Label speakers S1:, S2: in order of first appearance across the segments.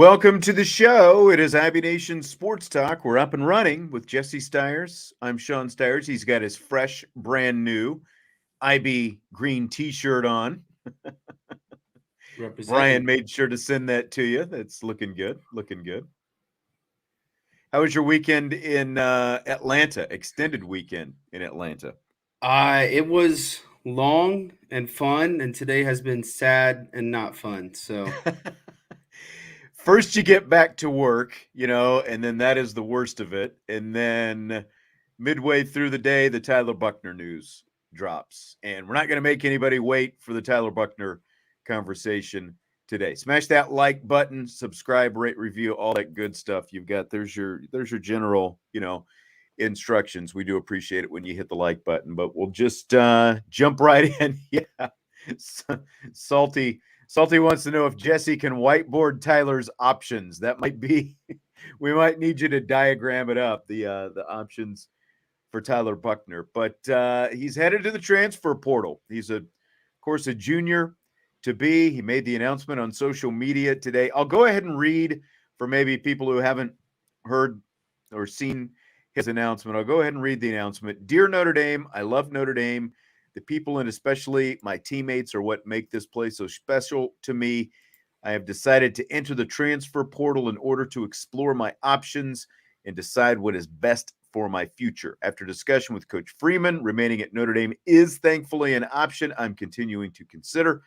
S1: Welcome to the show. It is IB Nation Sports Talk. We're up and running with Jesse Stiers. I'm Sean Stiers. He's got his fresh, brand new IB green T-shirt on. Brian
S2: Representing.
S1: made sure to send that to you. That's looking good. Looking good. How was your weekend in Atlanta? Extended weekend in Atlanta.
S2: It was long and fun, and today has been sad and not fun. So,
S1: First, you get back to work, and then that is the worst of it. And then midway through the day, the Tyler Buchner news drops. And we're not going to make anybody wait for the Tyler Buchner conversation today. Smash that like button, subscribe, rate, review, all that good stuff. There's your general, instructions. We do appreciate it when you hit the like button, but we'll just jump right in. Yeah. Salty wants to know if Jesse can whiteboard Tyler's options. That might be we might need you to diagram it up, the options for Tyler Buchner. But he's headed to the transfer portal. He's of course a junior to be. He made the announcement on social media today. I'll go ahead and read for maybe people who haven't heard or seen his announcement. I'll go ahead and read the announcement. Dear Notre Dame, I love Notre Dame. The people and especially my teammates are what make this place so special to me. I have decided to enter the transfer portal in order to explore my options and decide what is best for my future. After discussion with Coach Freeman, remaining at Notre Dame is thankfully an option I'm continuing to consider.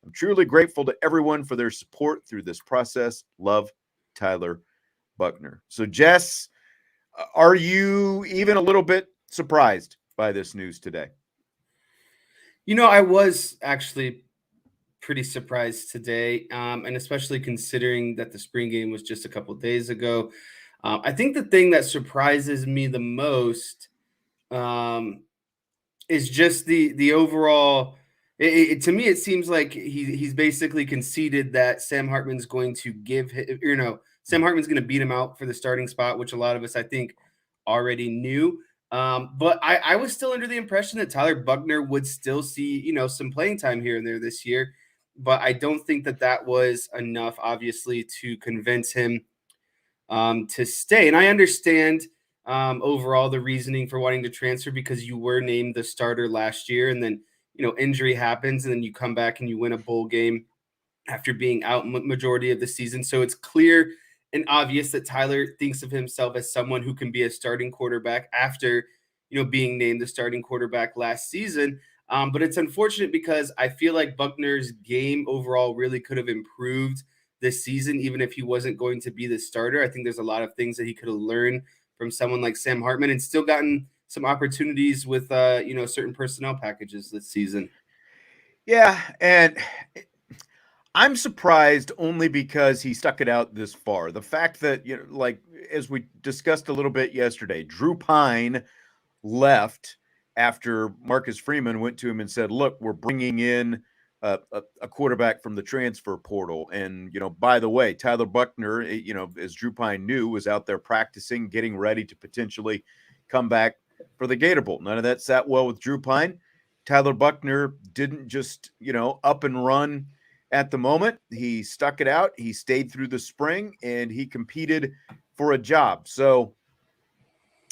S1: I'm truly grateful to everyone for their support through this process. Love, Tyler Buchner. So, Jess, are you even a little bit surprised by this news today?
S2: I was actually pretty surprised today, and especially considering that the spring game was just a couple of days ago. I think the thing that surprises me the most um, is just the overall. To me, it seems like he's basically conceded that Sam Hartman's going to give Sam Hartman's going to beat him out for the starting spot, which a lot of us I think already knew. But I was still under the impression that Tyler Buchner would still see some playing time here and there this year, but I don't think that was enough, obviously, to convince him to stay. And I understand overall the reasoning for wanting to transfer because you were named the starter last year, and then injury happens, and then you come back and you win a bowl game after being out majority of the season. So it's clear and obvious that Tyler thinks of himself as someone who can be a starting quarterback after being named the starting quarterback last season. But it's unfortunate because I feel like Buchner's game overall really could have improved this season, even if he wasn't going to be the starter. I think there's a lot of things that he could have learned from someone like Sam Hartman and still gotten some opportunities with certain personnel packages this season.
S1: Yeah, and I'm surprised only because he stuck it out this far. The fact that, like as we discussed a little bit yesterday, Drew Pine left after Marcus Freeman went to him and said, "Look, we're bringing in a quarterback from the transfer portal." And, by the way, Tyler Buchner, as Drew Pine knew, was out there practicing, getting ready to potentially come back for the Gator Bowl. None of that sat well with Drew Pine. Tyler Buchner didn't just, up and run at the moment. He stuck it out. He stayed through the spring and he competed for a job. So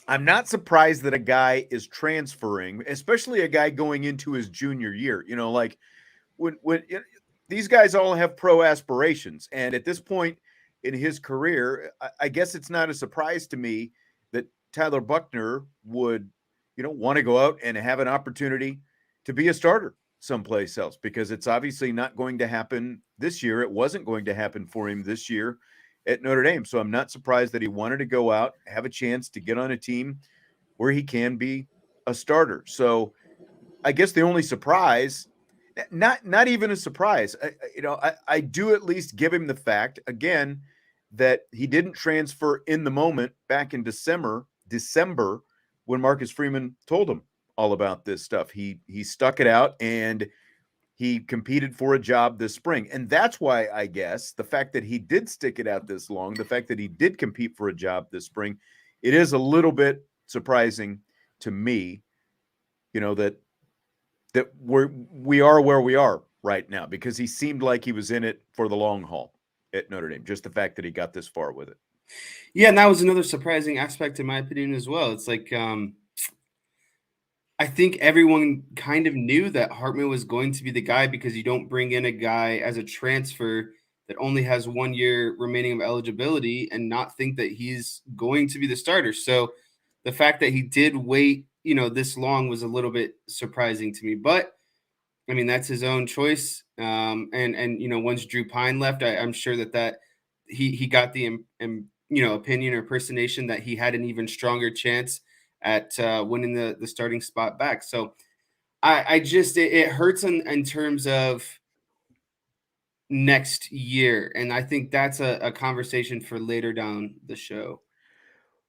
S1: I'm not surprised that a guy is transferring, especially a guy going into his junior year. Like when these guys all have pro aspirations, and at this point in his career, I guess it's not a surprise to me that Tyler Buchner would, want to go out and have an opportunity to be a starter someplace else because it's obviously not going to happen this year. It wasn't going to happen for him this year at Notre Dame. So I'm not surprised that he wanted to go out, have a chance to get on a team where he can be a starter. So I guess the only surprise, not even a surprise, I do at least give him the fact again that he didn't transfer in the moment back in December when Marcus Freeman told him all about this stuff. He stuck it out and he competed for a job this spring. And that's why I guess the fact that he did stick it out this long, the fact that he did compete for a job this spring, it is a little bit surprising to me, that we are where we are right now because he seemed like he was in it for the long haul at Notre Dame. Just the fact that he got this far with it.
S2: Yeah, and that was another surprising aspect in my opinion as well. It's like I think everyone kind of knew that Hartman was going to be the guy because you don't bring in a guy as a transfer that only has 1 year remaining of eligibility and not think that he's going to be the starter. So the fact that he did wait, this long was a little bit surprising to me. But I mean, that's his own choice. And once Drew Pine left, I'm sure that he got the opinion or personation that he had an even stronger chance at winning the starting spot back. So I just it hurts in terms of next year, and I think that's a conversation for later down the show.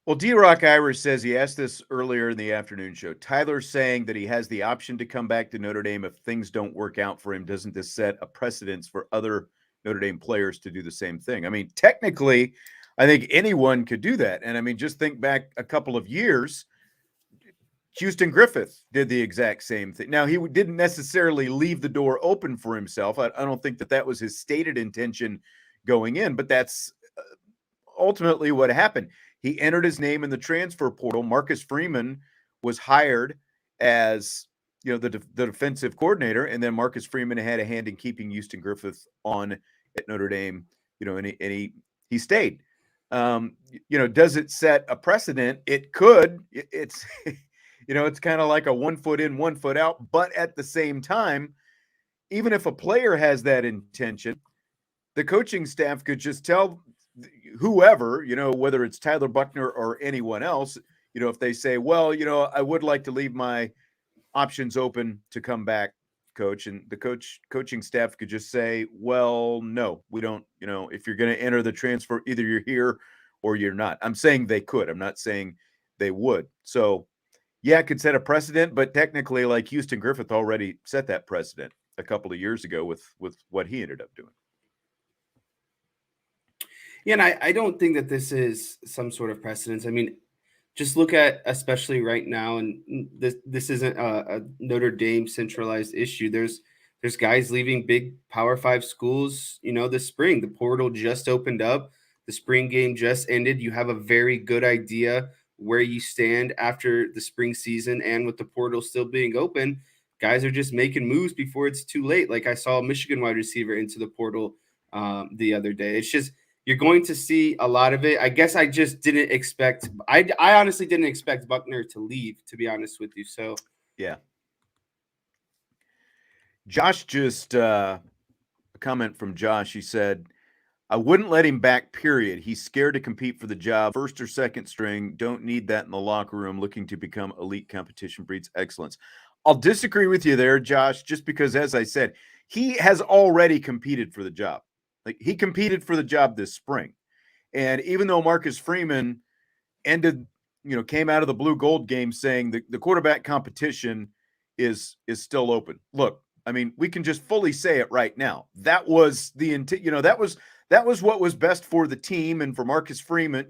S1: Well, D-Rock Irish says he asked this earlier in the afternoon show. Tyler's saying that he has the option to come back to Notre Dame if things don't work out for him. Doesn't this set a precedence for other Notre Dame players to do the same thing? I mean, technically, I think anyone could do that. And I mean, just think back a couple of years. Houston Griffith did the exact same thing. Now, he didn't necessarily leave the door open for himself. I don't think that was his stated intention going in, but that's ultimately what happened. He entered his name in the transfer portal. Marcus Freeman was hired as the defensive coordinator, and then Marcus Freeman had a hand in keeping Houston Griffith on at Notre Dame. And he stayed. Does it set a precedent? It could. It's it's kind of like a 1 foot in, 1 foot out. But at the same time, even if a player has that intention, the coaching staff could just tell whoever, whether it's Tyler Buchner or anyone else, if they say, well, I would like to leave my options open to come back, coach, and the coaching staff could just say, well, no, we don't, if you're going to enter the transfer, either you're here or you're not. I'm saying they could. I'm not saying they would. So, yeah, it could set a precedent, but technically, like Houston Griffith already set that precedent a couple of years ago with what he ended up doing.
S2: Yeah, and I don't think that this is some sort of precedence. I mean, just look at, especially right now, and this isn't a Notre Dame centralized issue. There's guys leaving big Power 5 schools, this spring. The portal just opened up. The spring game just ended. You have a very good idea where you stand after the spring season, and with the portal still being open, guys are just making moves before it's too late. Like I saw a Michigan wide receiver into the portal the other day. It's just you're going to see a lot of it. I guess I just didn't expect. I honestly didn't expect Buchner to leave, to be honest with you. So
S1: yeah. Josh just a comment from Josh. He said, I wouldn't let him back, period. He's scared to compete for the job. First or second string, don't need that in the locker room. Looking to become elite competition breeds excellence. I'll disagree with you there, Josh, just because, as I said, he has already competed for the job. Like, he competed for the job this spring. And even though Marcus Freeman came out of the blue gold game saying the quarterback competition is still open. Look, I mean, we can just fully say it right now. That was the intent, that was what was best for the team and for Marcus Freeman,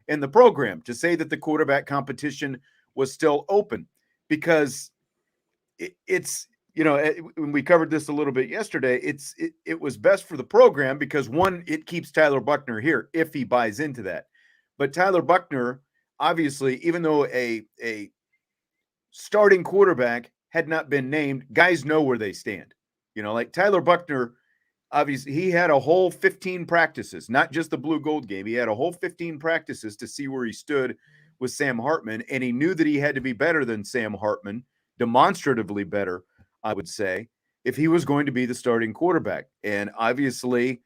S1: and the program, to say that the quarterback competition was still open, because it's when we covered this a little bit yesterday, it was best for the program because, one, it keeps Tyler Buchner here if he buys into that. But Tyler Buchner, obviously, even though a starting quarterback had not been named, guys know where they stand. Like Tyler Buchner, obviously, he had a whole 15 practices, not just the blue gold game. He had a whole 15 practices to see where he stood with Sam Hartman, and he knew that he had to be better than Sam Hartman, demonstratively better, I would say, if he was going to be the starting quarterback. And obviously,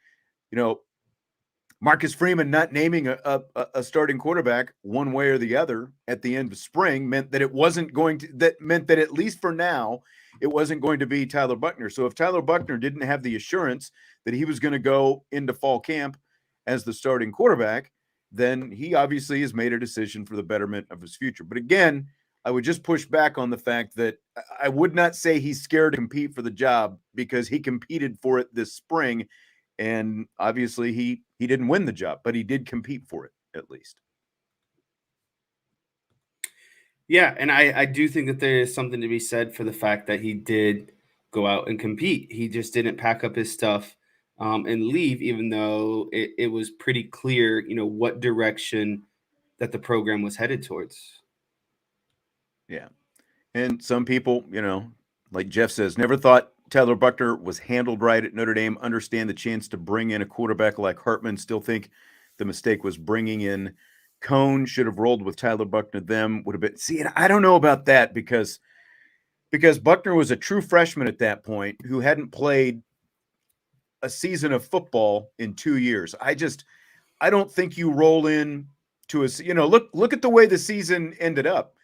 S1: Marcus Freeman not naming a starting quarterback one way or the other at the end of spring meant that at least for now, it wasn't going to be Tyler Buchner. So if Tyler Buchner didn't have the assurance that he was going to go into fall camp as the starting quarterback, then he obviously has made a decision for the betterment of his future. But again, I would just push back on the fact that I would not say he's scared to compete for the job, because he competed for it this spring. And obviously he didn't win the job, but he did compete for it, at least.
S2: Yeah, and I do think that there is something to be said for the fact that he did go out and compete. He just didn't pack up his stuff and leave, even though it was pretty clear, what direction that the program was headed towards.
S1: Yeah. And some people, like Jeff says, never thought Tyler Buchner was handled right at Notre Dame, understand the chance to bring in a quarterback like Hartman, still think the mistake was bringing in Cone, should have rolled with Tyler Buchner, them would have been. See, I don't know about that because Buchner was a true freshman at that point who hadn't played a season of football in 2 years. I don't think you roll in to look at the way the season ended up.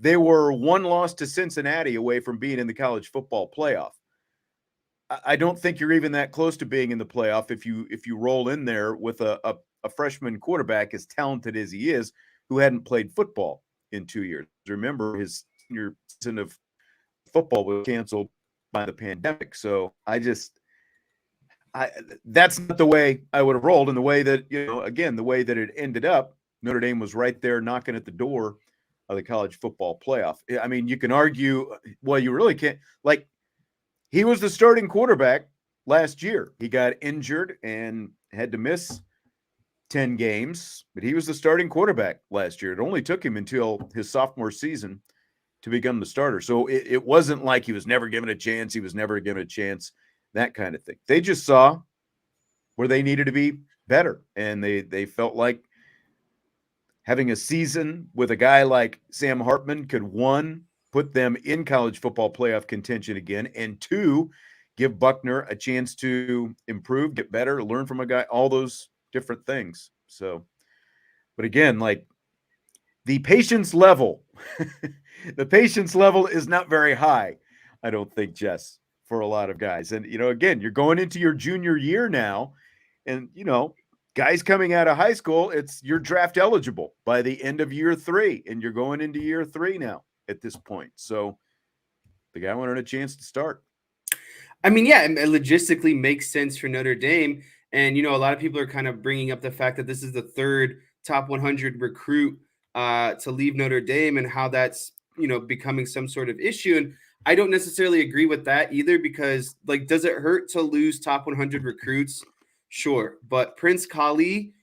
S1: They were one loss to Cincinnati away from being in the college football playoff. I don't think you're even that close to being in the playoff if you roll in there with a freshman quarterback as talented as he is, who hadn't played football in 2 years. Remember, his senior season of football was canceled by the pandemic. So I that's not the way I would have rolled. And the way that, again, the way that it ended up, Notre Dame was right there knocking at the door of the college football playoff. I mean, you can argue, well, you really can't. Like, he was the starting quarterback last year. He got injured and had to miss 10 games, but he was the starting quarterback last year. It only took him until his sophomore season to become the starter. So it wasn't like he was never given a chance. He was never given a chance, that kind of thing. They just saw where they needed to be better. And they felt like having a season with a guy like Sam Hartman could, one, put them in college football playoff contention again, and two, give Buchner a chance to improve, get better, learn from a guy, all those different things. So, but again, like, the patience level, the patience level is not very high, I don't think, Jess, for a lot of guys. And, again, you're going into your junior year now, and, guys coming out of high school, you're draft eligible by the end of year 3, and you're going into year 3 now at this point. So the guy wanted a chance to start.
S2: I mean, yeah, it logistically makes sense for Notre Dame. And, a lot of people are kind of bringing up the fact that this is the third top 100 recruit to leave Notre Dame, and how that's, becoming some sort of issue. And I don't necessarily agree with that either, because, like, does it hurt to lose top 100 recruits? Sure. But Prince Kali,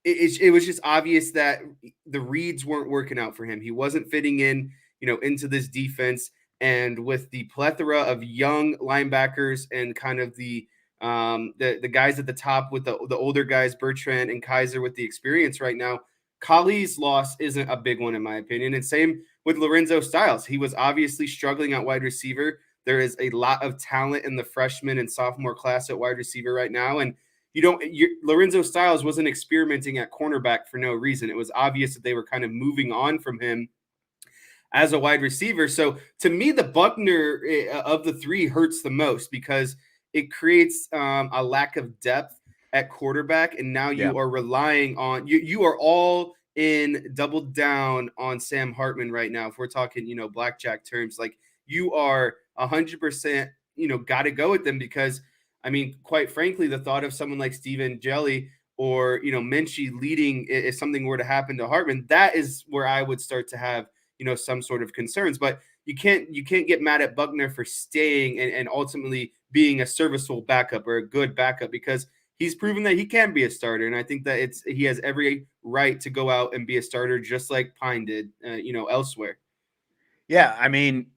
S2: it was just obvious that the reads weren't working out for him. He wasn't fitting in, into this defense. And with the plethora of young linebackers and kind of the guys at the top with the older guys, Bertrand and Kaiser, with the experience right now, Kali's loss isn't a big one in my opinion. And same with Lorenzo Styles. He was obviously struggling at wide receiver. There is a lot of talent in the freshman and sophomore class at wide receiver right now. And Lorenzo Styles wasn't experimenting at cornerback for no reason. It was obvious that they were kind of moving on from him as a wide receiver. So to me, the Buchner of the three hurts the most, because it creates a lack of depth at quarterback. And now you are relying on, you are all in double down on Sam Hartman right now. If we're talking, blackjack terms, like, you are 100%, got to go with them, because I mean, quite frankly, the thought of someone like Steven Jelly or, Minchie leading, if something were to happen to Hartman, that is where I would start to have, some sort of concerns. But you can't get mad at Buchner for staying and ultimately being a serviceable backup, or a good backup, because he's proven that he can be a starter. And I think that he has every right to go out and be a starter, just like Pine did, elsewhere.
S1: Yeah, I mean,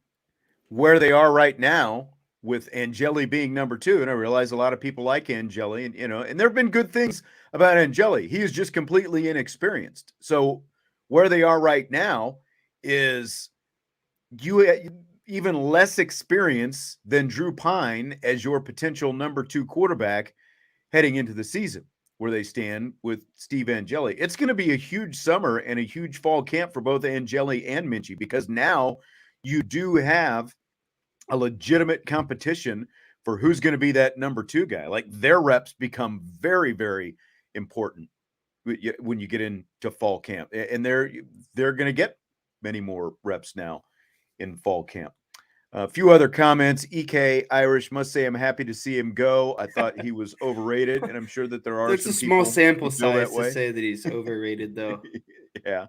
S1: where they are right now with Angeli being number 2, and I realize a lot of people like Angeli, and and there have been good things about Angeli. He is just completely inexperienced. So where they are right now is you even less experience than Drew Pine as your potential number 2 quarterback heading into the season, where they stand with Steve Angeli. It's going to be a huge summer and a huge fall camp for both Angeli and Minchie, because now you do have a legitimate competition for who's going to be that number 2 guy. Like, their reps become very, very important when you get into fall camp, and they're going to get many more reps now in fall camp. A few other comments. EK Irish must say, I'm happy to see him go. I thought he was overrated, and I'm sure that there are
S2: There's
S1: some
S2: a small
S1: people
S2: sample
S1: who feel
S2: size
S1: that
S2: to
S1: way.
S2: say that he's overrated, though.
S1: Yeah.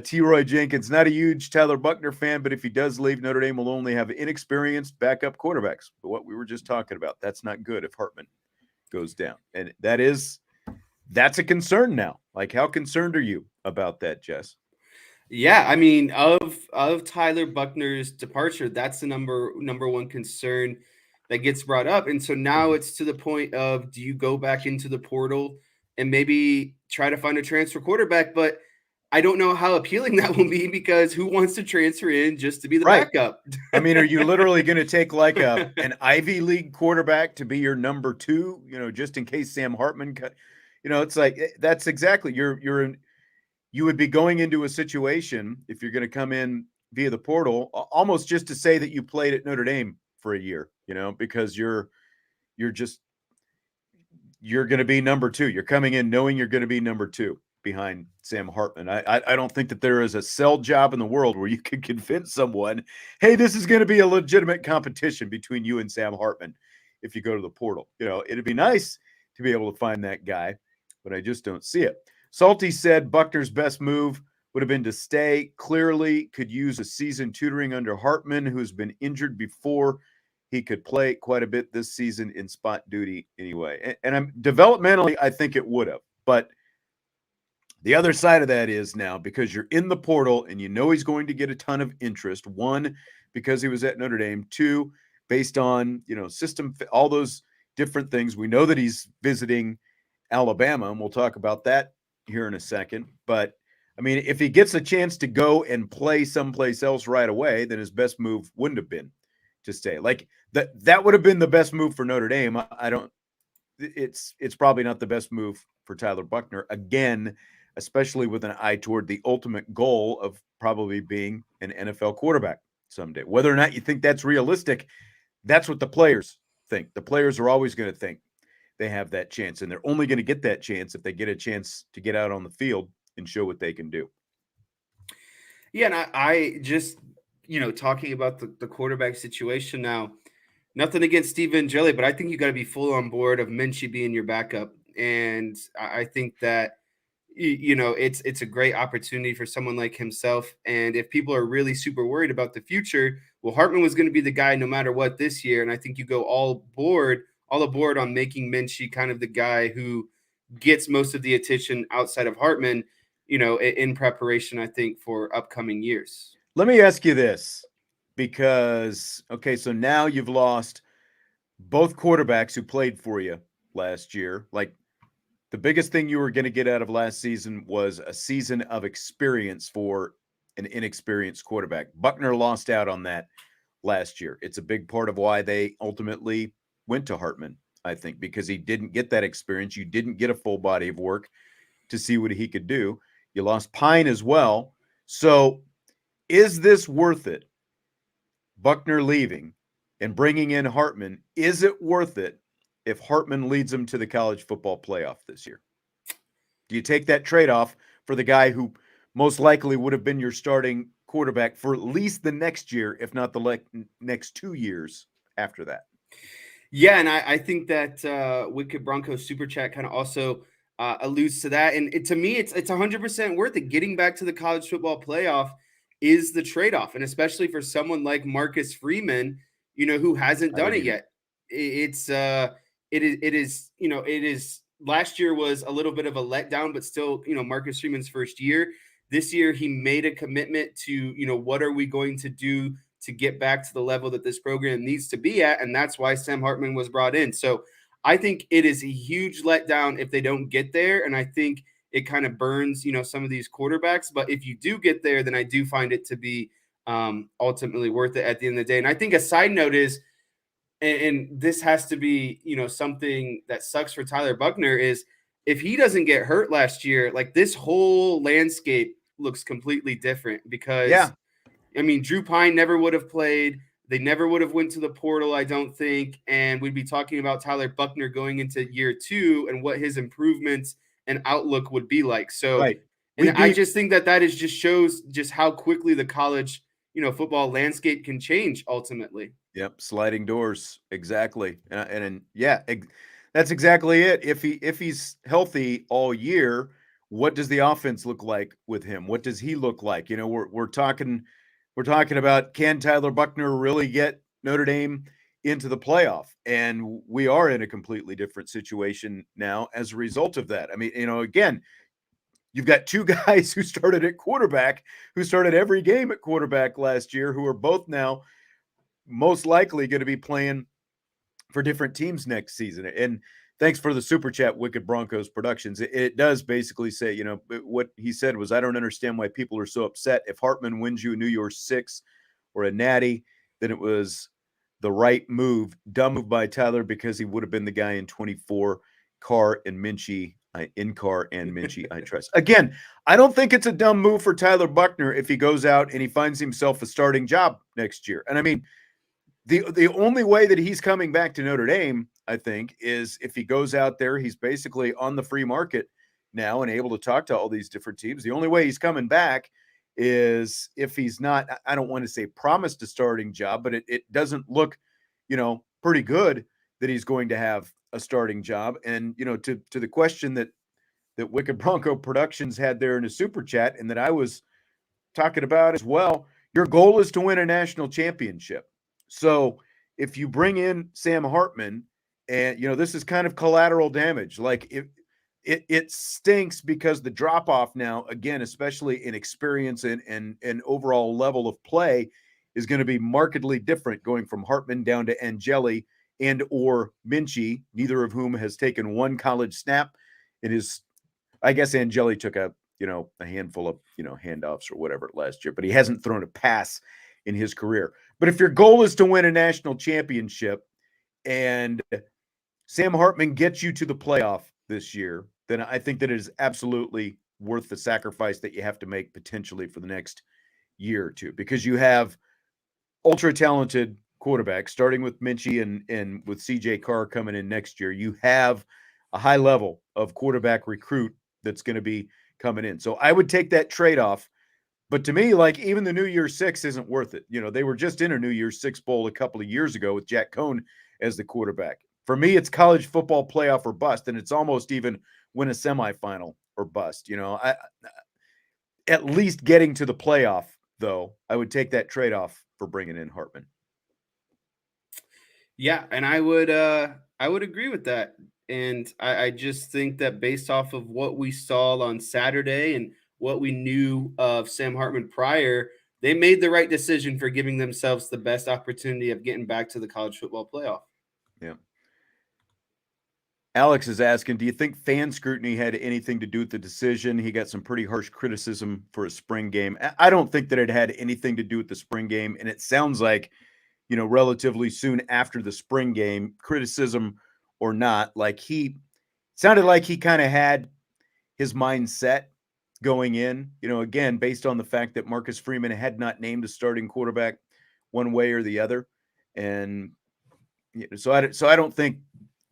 S1: T. Roy Jenkins, not a huge Tyler Buchner fan, but if he does leave, Notre Dame will only have inexperienced backup quarterbacks. But what we were just talking about, that's not good if Hartman goes down. And that's a concern now. Like, how concerned are you about that, Jess?
S2: Yeah, I mean, of Tyler Buckner's departure, that's the number one concern that gets brought up. And so now it's to the point of, do you go back into the portal and maybe try to find a transfer quarterback? But I don't know how appealing that will be, because who wants to transfer in just to be the
S1: Right.
S2: backup?
S1: I mean, are you literally going to take like an Ivy League quarterback to be your number two? Just in case Sam Hartman cut. It's like that's exactly you would be going into a situation if you're going to come in via the portal, almost just to say that you played at Notre Dame for a year. Because you're just you're going to be number two. You're coming in knowing you're going to be number two behind Sam Hartman. I don't think that there is a sell job in the world where you can convince someone, hey, this is going to be a legitimate competition between you and Sam Hartman if you go to the portal. It'd be nice to be able to find that guy, but I just don't see it. Salty said Buckner's best move would have been to stay. Clearly could use a season tutoring under Hartman, who's been injured before. He could play quite a bit this season in spot duty anyway. And I'm developmentally, I think it would have. But the other side of that is now, because you're in the portal and you know he's going to get a ton of interest. One, because he was at Notre Dame. Two, based on, system, all those different things. We know that he's visiting Alabama, and we'll talk about that here in a second. But I mean, if he gets a chance to go and play someplace else right away, then his best move wouldn't have been to stay. Like that would have been the best move for Notre Dame. I don't. It's probably not the best move for Tyler Buchner again, especially with an eye toward the ultimate goal of probably being an NFL quarterback someday. Whether or not you think that's realistic, that's what the players think. The players are always going to think they have that chance, and they're only going to get that chance if they get a chance to get out on the field and show what they can do.
S2: Yeah, and I just, talking about the quarterback situation now, nothing against Steven Jelly, but I think you got to be full on board of Minchie being your backup. And I think that, it's a great opportunity for someone like himself. And if people are really super worried about the future, well, Hartman was going to be the guy no matter what this year. And I think you go all aboard on making Minchie kind of the guy who gets most of the attention outside of Hartman, in preparation, I think, for upcoming years.
S1: Let me ask you this, because, okay, so now you've lost both quarterbacks who played for you last year. Like, the biggest thing you were going to get out of last season was a season of experience for an inexperienced quarterback. Buchner lost out on that last year. It's a big part of why they ultimately went to Hartman, I think, because he didn't get that experience. You didn't get a full body of work to see what he could do. You lost Pine as well. So is this worth it? Buchner leaving and bringing in Hartman, is it worth it if Hartman leads them to the college football playoff this year? Do you take that trade-off for the guy who most likely would have been your starting quarterback for at least the next year, if not the next 2 years after that?
S2: Yeah, and I think that Wicked Broncos Super Chat kind of also alludes to that. And to me, it's 100% worth it. Getting back to the college football playoff is the trade-off, and especially for someone like Marcus Freeman, who hasn't done it yet. It is last year was a little bit of a letdown, but still, Marcus Freeman's first year. This year, he made a commitment to, what are we going to do to get back to the level that this program needs to be at, and that's why Sam Hartman was brought in. So I think it is a huge letdown if they don't get there, and I think it kind of burns, some of these quarterbacks. But if you do get there, then I do find it to be ultimately worth it at the end of the day. And I think a side note is, and this has to be, something that sucks for Tyler Buchner, is if he doesn't get hurt last year, like this whole landscape looks completely different, because I mean, Drew Pine never would have played. They never would have went to the portal, I don't think. And we'd be talking about Tyler Buchner going into year 2 and what his improvements and outlook would be like. So,
S1: right.
S2: I just think that is just shows just how quickly the college, football landscape can change ultimately.
S1: Yep, sliding doors, exactly. And yeah, that's exactly it. If he's healthy all year, what does the offense look like with him? What does he look like? We're talking about, can Tyler Buchner really get Notre Dame into the playoff? And we are in a completely different situation now as a result of that. I mean, again, you've got two guys who started at quarterback, who started every game at quarterback last year, who are both now most likely going to be playing for different teams next season. And thanks for the super chat, Wicked Broncos Productions. It does basically say, what he said was, I don't understand why people are so upset. If Hartman wins you a New Year's Six or a Natty, then it was the right move. Dumb move by Tyler because he would have been the guy in 24. Carr and Minchie, I trust. Again, I don't think it's a dumb move for Tyler Buchner if he goes out and he finds himself a starting job next year. And I mean, the only way that he's coming back to Notre Dame, I think, is if he goes out there. He's basically on the free market now and able to talk to all these different teams. The only way he's coming back is if he's not, I don't want to say promised a starting job, but it doesn't look, pretty good that he's going to have a starting job. And, to the question that Wicked Bronco Productions had there in a super chat and that I was talking about as well, your goal is to win a national championship. So if you bring in Sam Hartman, and this is kind of collateral damage, like it stinks because the drop off now, again, especially in experience and overall level of play, is going to be markedly different going from Hartman down to Angeli and or Minchie, neither of whom has taken one college snap in his. I guess Angeli took a handful of handoffs or whatever last year, but he hasn't thrown a pass in his career. But if your goal is to win a national championship and Sam Hartman gets you to the playoff this year, then I think that it is absolutely worth the sacrifice that you have to make potentially for the next year or two, because you have ultra talented quarterbacks, starting with Minchie and with CJ Carr coming in next year. You have a high level of quarterback recruit that's going to be coming in. So I would take that trade-off. But to me, like, even the New Year's Six isn't worth it. They were just in a New Year's Six bowl a couple of years ago with Jack Cohn as the quarterback. For me, it's college football playoff or bust, and it's almost even win a semifinal or bust. At least getting to the playoff, though, I would take that trade-off for bringing in Hartman.
S2: Yeah, and I would agree with that. And I just think that based off of what we saw on Saturday and what we knew of Sam Hartman prior, they made the right decision for giving themselves the best opportunity of getting back to the college football playoff.
S1: Yeah. Alex is asking, do you think fan scrutiny had anything to do with the decision? He got some pretty harsh criticism for a spring game. I don't think that it had anything to do with the spring game. And it sounds like, relatively soon after the spring game, criticism or not, like he sounded like he kind of had his mindset going in, again, based on the fact that Marcus Freeman had not named a starting quarterback one way or the other. And so I don't think,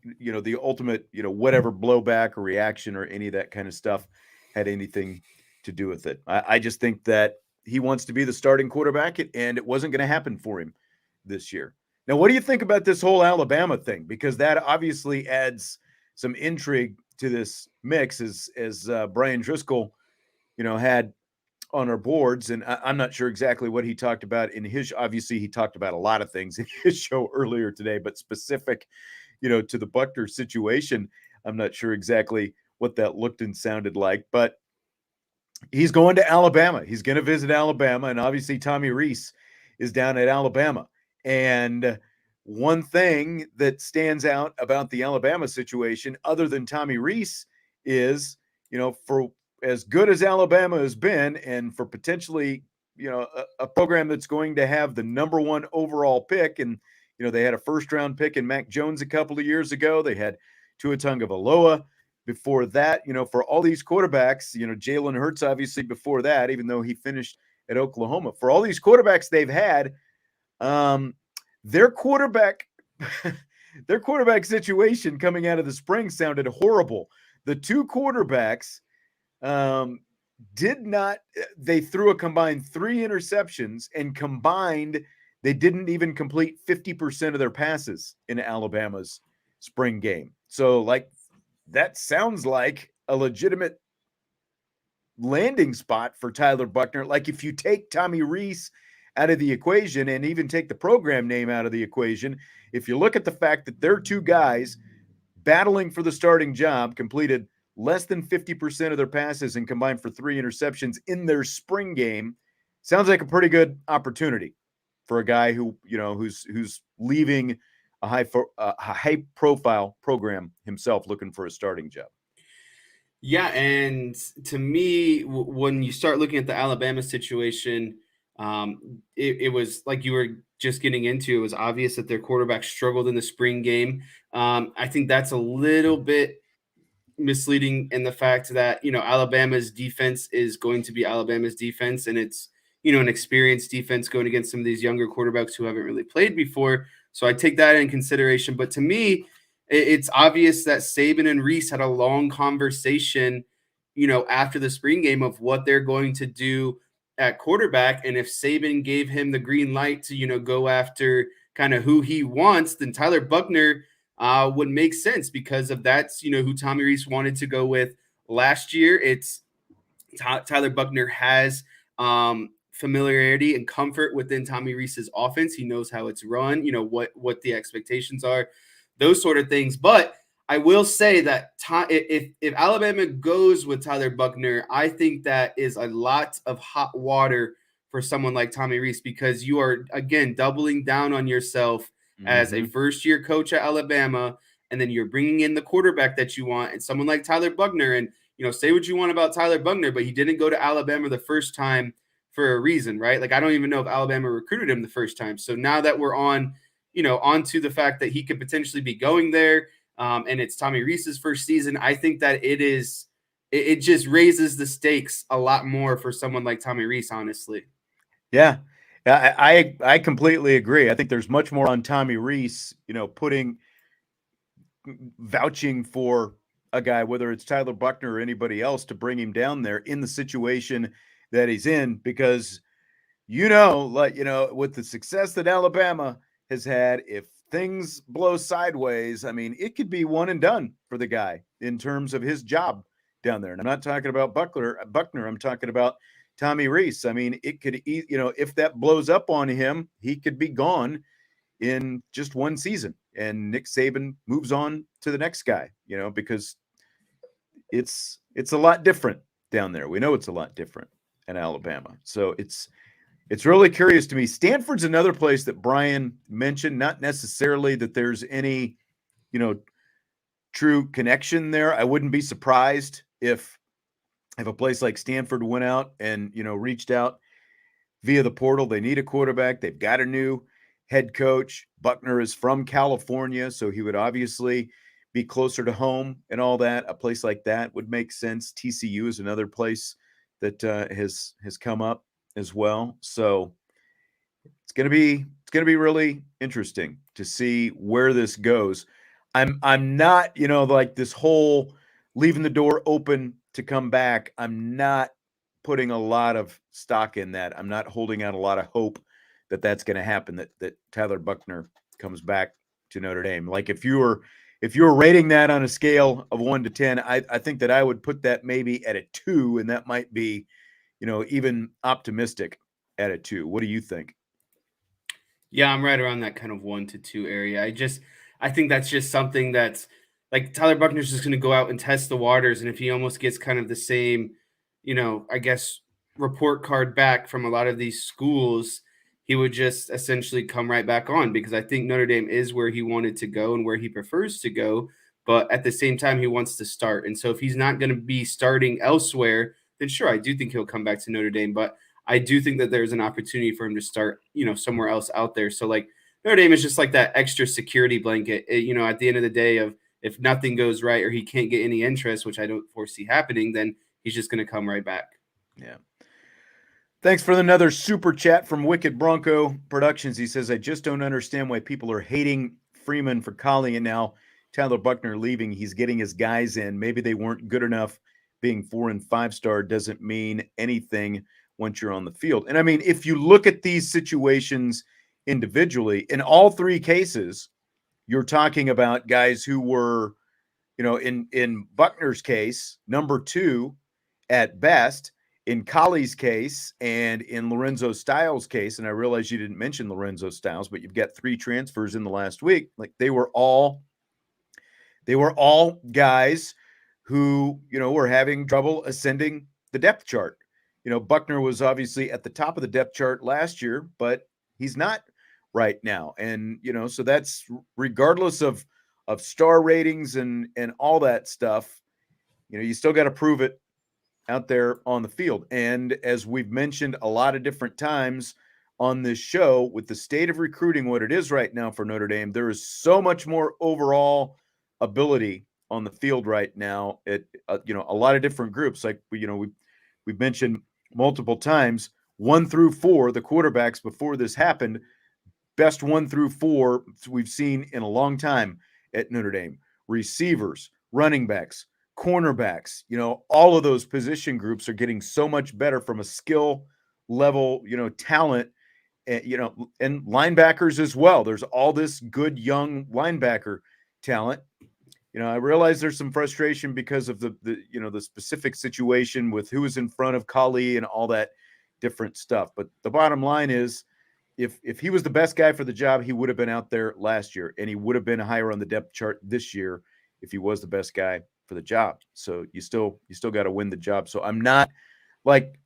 S1: the ultimate, whatever blowback or reaction or any of that kind of stuff had anything to do with it. I just think that he wants to be the starting quarterback, and it wasn't going to happen for him this year. Now, what do you think about this whole Alabama thing? Because that obviously adds some intrigue to this mix, as Brian Driscoll, had on our boards. And I'm not sure exactly what he talked about in his. Obviously, he talked about a lot of things in his show earlier today, but specific, to the Buchner situation, I'm not sure exactly what that looked and sounded like. But he's going to Alabama. He's going to visit Alabama, and obviously Tommy Rees is down at Alabama. And one thing that stands out about the Alabama situation, other than Tommy Rees, is, for as good as Alabama has been, and for potentially, a program that's going to have the number one overall pick, and they had a first-round pick in Mac Jones a couple of years ago. They had Tua Tagovailoa before that. For all these quarterbacks, Jalen Hurts obviously before that, even though he finished at Oklahoma. For all these quarterbacks they've had, their quarterback their quarterback situation coming out of the spring sounded horrible. The two quarterbacks they threw a combined 3 interceptions, and combined they didn't even complete 50% of their passes in Alabama's spring game. So, like, that sounds like a legitimate landing spot for Tyler Buchner. Like if you take Tommy Rees out of the equation and even take the program name out of the equation, if you look at the fact that they're two guys battling for the starting job, completed less than 50% of their passes and combined for 3 interceptions in their spring game, sounds like a pretty good opportunity for a guy who, who's leaving a high profile program himself looking for a starting job.
S2: Yeah, and to me, when you start looking at the Alabama situation, it was like you were just getting into. It was obvious that their quarterback struggled in the spring game. I think that's a little bit misleading in the fact that Alabama's defense is going to be Alabama's defense, and it's an experienced defense going against some of these younger quarterbacks who haven't really played before. So I take that in consideration. But to me, it's obvious that Saban and Reese had a long conversation, after the spring game of what they're going to do at quarterback, and if Saban gave him the green light to go after kind of who he wants, then Tyler Buchner would make sense because of that's who Tommy Rees wanted to go with last year. It's Tyler Buchner has familiarity and comfort within Tommy Rees's offense. He knows how it's run, what the expectations are, those sort of things. But I will say that if Alabama goes with Tyler Buchner, I think that is a lot of hot water for someone like Tommy Rees because you are, again, doubling down on yourself as a first-year coach at Alabama, and then you're bringing in the quarterback that you want and someone like Tyler Buchner. And say what you want about Tyler Buchner, but he didn't go to Alabama the first time for a reason, right? Like, I don't even know if Alabama recruited him the first time. So now that we're onto the fact that he could potentially be going there, and it's Tommy Rees's first season, I think that it just raises the stakes a lot more for someone like Tommy Rees, honestly.
S1: Yeah. I completely agree. I think there's much more on Tommy Rees, vouching for a guy, whether it's Tyler Buchner or anybody else, to bring him down there in the situation that he's in, because with the success that Alabama has had, if things blow sideways, I mean, it could be one and done for the guy in terms of his job down there. And I'm not talking about Buchner. I'm talking about Tommy Rees. I mean, it could, if that blows up on him, he could be gone in just one season, and Nick Saban moves on to the next guy, because it's a lot different down there. We know it's a lot different in Alabama. So it's really curious to me. Stanford's another place that Brian mentioned, not necessarily that there's any, true connection there. I wouldn't be surprised if a place like Stanford went out and, reached out via the portal. They need a quarterback. They've got a new head coach. Buchner is from California, so he would obviously be closer to home and all that. A place like that would make sense. TCU is another place that has come up as well. So it's gonna be really interesting to see where this goes. I'm not, like this whole leaving the door open to come back. I'm not putting a lot of stock in that. I'm not holding out a lot of hope that that's going to happen. That Tyler Buchner comes back to Notre Dame. Like if you were rating that on a scale of 1 to 10, I think that I would put that maybe at a 2, and that might be, even optimistic at a 2. What do you think?
S2: Yeah, I'm right around that kind of 1 to 2 area. I think that's just something that's like Tyler Buckner's just going to go out and test the waters, and if he almost gets kind of the same, I guess report card back from a lot of these schools, he would just essentially come right back on because I think Notre Dame is where he wanted to go and where he prefers to go, but at the same time he wants to start. And so if he's not going to be starting elsewhere, then sure, I do think he'll come back to Notre Dame, but I do think that there's an opportunity for him to start, somewhere else out there. So like Notre Dame is just like that extra security blanket, at the end of the day of if nothing goes right or he can't get any interest, which I don't foresee happening, then he's just going to come right back.
S1: Yeah. Thanks for another super chat from Wicked Bronco Productions. He says, I just don't understand why people are hating Freeman for calling it now. Tyler Buchner leaving, he's getting his guys in. Maybe they weren't good enough. Being 4 and 5-star doesn't mean anything once you're on the field. And I mean, if you look at these situations individually, in all 3 cases, you're talking about guys who were, in Buchner's case, number 2 at best. In Colley's case and in Lorenzo Styles' case, and I realize you didn't mention Lorenzo Styles, but you've got 3 transfers in the last week. Like they were all guys who, were having trouble ascending the depth chart. Buchner was obviously at the top of the depth chart last year, but he's not right now. And, so that's regardless of star ratings and all that stuff, you still got to prove it out there on the field. And as we've mentioned a lot of different times on this show, with the state of recruiting what it is right now for Notre Dame, there is so much more overall ability on the field right now at a lot of different groups. Like we've mentioned multiple times, 1 through 4, the quarterbacks before this happened, best 1 through 4 we've seen in a long time at Notre Dame. Receivers, running backs, cornerbacks, all of those position groups are getting so much better from a skill level, talent, and linebackers as well. There's all this good young linebacker talent. I realize there's some frustration because of the specific situation with who is in front of Kali and all that different stuff. But the bottom line is, if he was the best guy for the job, he would have been out there last year, and he would have been higher on the depth chart this year if he was the best guy for the job. So you still got to win the job. So I'm not like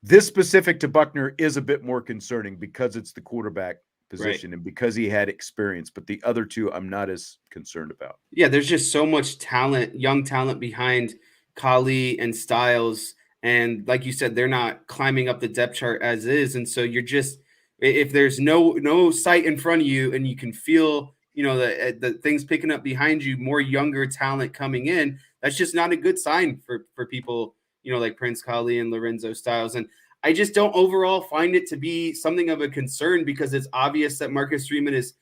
S1: this specific to Buchner is a bit more concerning because it's the quarterback position and because he had experience, but the other two I'm not as concerned about.
S2: Yeah, there's just so much talent, young talent behind Kali and Styles. And like you said, they're not climbing up the depth chart as is. And so you're just, if there's no sight in front of you and you can feel, the things picking up behind you, more younger talent coming in, that's just not a good sign for people, like Prince Kali and Lorenzo Styles. And I just don't overall find it to be something of a concern because it's obvious that Marcus Freeman is,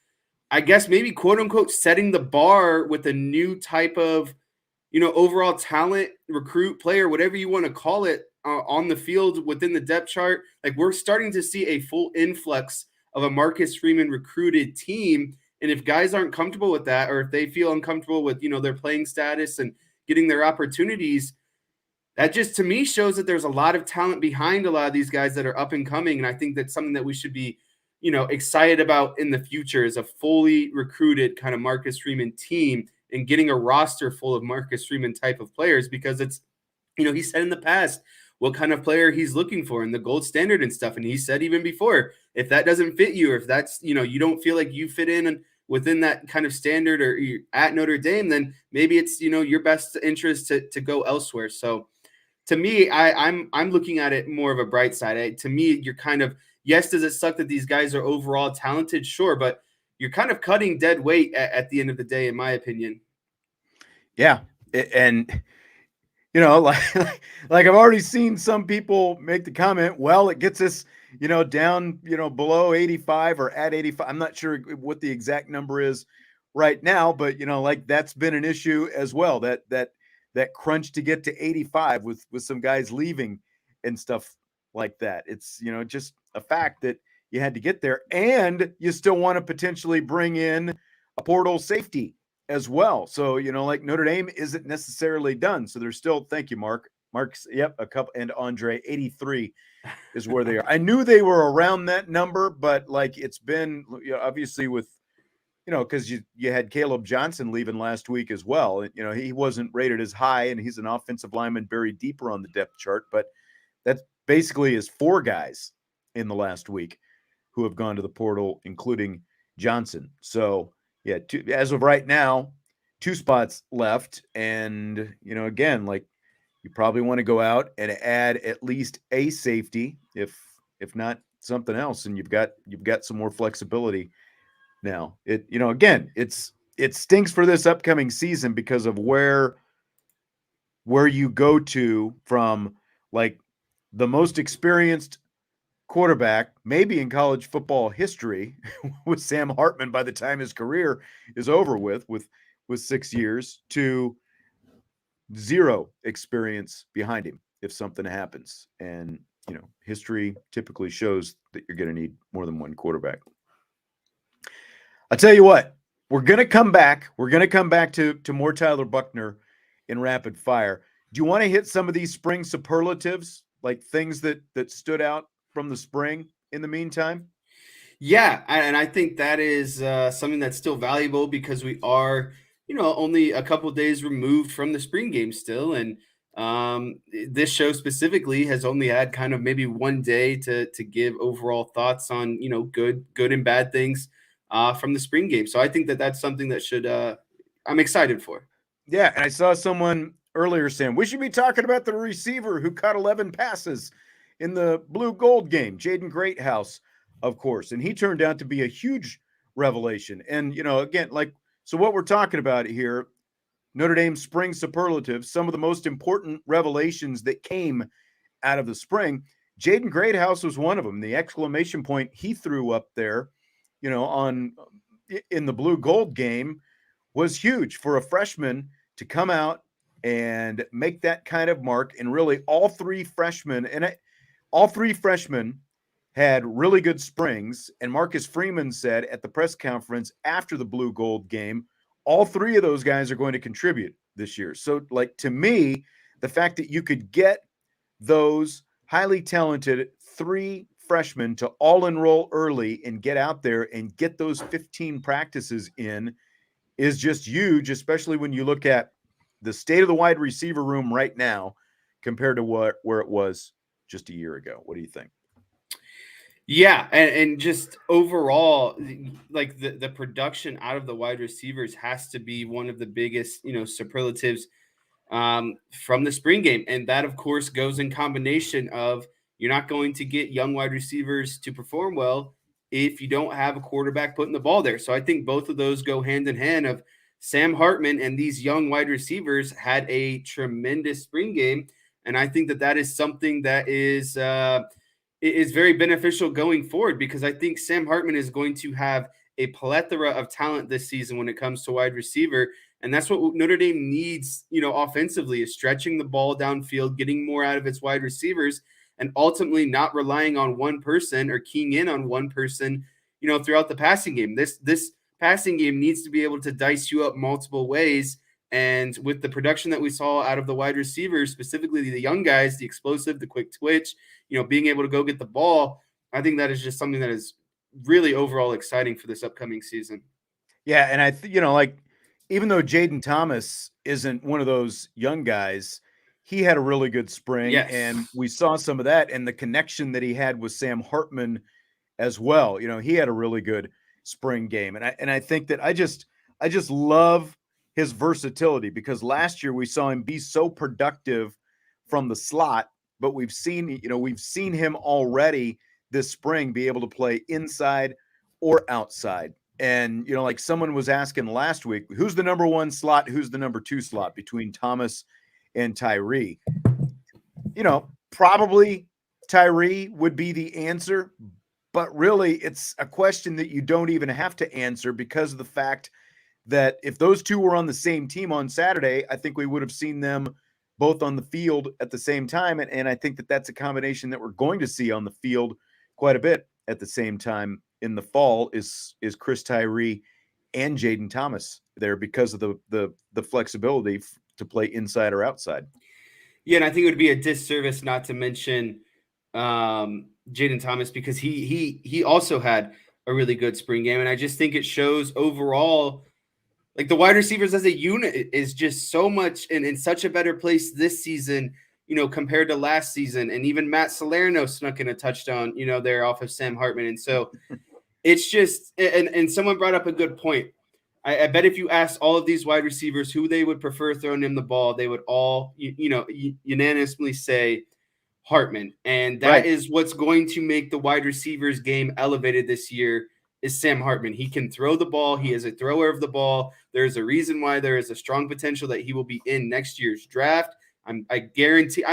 S2: I guess, maybe quote unquote setting the bar with a new type of, overall talent, recruit, player, whatever you want to call it, on the field within the depth chart. Like we're starting to see a full influx of a Marcus Freeman recruited team. And if guys aren't comfortable with that, or if they feel uncomfortable with, their playing status and getting their opportunities, that just to me shows that there's a lot of talent behind a lot of these guys that are up and coming. And I think that's something that we should be, excited about in the future is a fully recruited kind of Marcus Freeman team and getting a roster full of Marcus Freeman type of players, because it's, he said in the past what kind of player he's looking for and the gold standard and stuff. And he said even before, if that doesn't fit you, or if that's, you don't feel like you fit in within that kind of standard or you're at Notre Dame, then maybe it's, your best interest to go elsewhere. So to me, I'm looking at it more of a bright side. To me, you're kind of, yes, does it suck that these guys are overall talented? Sure, but you're kind of cutting dead weight at the end of the day, in my opinion.
S1: Yeah, and like I've already seen some people make the comment, well, it gets us, down, below 85 or at 85. I'm not sure what the exact number is right now, but like that's been an issue as well. That crunch to get to 85 with some guys leaving and stuff like that. It's, just a fact that you had to get there, and you still want to potentially bring in a portal safety as well. So, like Notre Dame isn't necessarily done. So there's still, thank you, Mark. Mark's, yep, a couple, and Andre, 83 is where they are. I knew they were around that number, but like it's been, obviously with, because you had Caleb Johnson leaving last week as well. He wasn't rated as high, and he's an offensive lineman buried deeper on the depth chart, but that's basically is 4 guys in the last week who have gone to the portal, including Johnson. So, yeah, as of right now, 2 spots left. And, again, like you probably want to go out and add at least a safety, if not something else. And you've got some more flexibility now. Again, it stinks for this upcoming season because of where you go to from like the most experienced quarterback, maybe in college football history, with Sam Hartman by the time his career is over with 6 years, to 0 experience behind him if something happens. And, history typically shows that you're going to need more than one quarterback. I'll tell you what, we're going to come back. We're going to come back to more Tyler Buchner in rapid fire. Do you want to hit some of these spring superlatives, like things that stood out from the spring in the meantime?
S2: Yeah, and I think that is something that's still valuable because we are, only a couple days removed from the spring game still, and this show specifically has only had kind of maybe one day to give overall thoughts on good and bad things from the spring game. So I think that that's something that should I'm excited for.
S1: Yeah, and I saw someone earlier saying we should be talking about the receiver who caught 11 passes in the blue gold game, Jaden Greathouse, of course, and he turned out to be a huge revelation. And again, like so, what we're talking about here, Notre Dame spring superlatives, some of the most important revelations that came out of the spring. Jaden Greathouse was one of them. The exclamation point he threw up there, on in the blue gold game was huge for a freshman to come out and make that kind of mark. And really, all three freshmen had really good springs. And Marcus Freeman said at the press conference after the blue gold game, all three of those guys are going to contribute this year. So, like, to me, the fact that you could get those highly talented three freshmen to all enroll early and get out there and get those 15 practices in is just huge, especially when you look at the state of the wide receiver room right now compared to where it was just a year ago. What do you think?
S2: Yeah, and just overall, like the production out of the wide receivers has to be one of the biggest, superlatives from the spring game. And that, of course, goes in combination of you're not going to get young wide receivers to perform well if you don't have a quarterback putting the ball there. So I think both of those go hand in hand of Sam Hartman and these young wide receivers had a tremendous spring game. And I think that that is something that is very beneficial going forward because I think Sam Hartman is going to have a plethora of talent this season when it comes to wide receiver. And that's what Notre Dame needs, offensively is stretching the ball downfield, getting more out of its wide receivers, and ultimately not relying on one person or keying in on one person, throughout the passing game. This passing game needs to be able to dice you up multiple ways. And with the production that we saw out of the wide receivers, specifically the young guys, the explosive, the quick twitch, being able to go get the ball, I think that is just something that is really overall exciting for this upcoming season.
S1: Yeah, and like even though Jaden Thomas isn't one of those young guys, he had a really good spring, and
S2: Yes.
S1: we saw some of that and the connection that he had with Sam Hartman as well. He had a really good spring game, and I think that I just love his versatility because last year we saw him be so productive from the slot, but we've seen him already this spring be able to play inside or outside. And like someone was asking last week, who's the number one slot, who's the number two slot between Thomas and Tyree? Probably Tyree would be the answer, but really it's a question that you don't even have to answer because of the fact that if those two were on the same team on Saturday, I think we would have seen them both on the field at the same time. And I think that that's a combination that we're going to see on the field quite a bit at the same time in the fall is Chris Tyree and Jaden Thomas there because of the flexibility to play inside or outside.
S2: Yeah, and I think it would be a disservice not to mention Jaden Thomas because he also had a really good spring game, and I just think it shows overall like the wide receivers as a unit is just so much in such a better place this season, compared to last season. And even Matt Salerno snuck in a touchdown, there off of Sam Hartman. And so it's just and someone brought up a good point. I bet if you asked all of these wide receivers who they would prefer throwing him the ball, they would all unanimously say Hartman. And that
S1: Right.
S2: is what's going to make the wide receivers game elevated this year is Sam Hartman. He can throw the ball. He is a thrower of the ball. There's a reason why there is a strong potential that he will be in next year's draft. I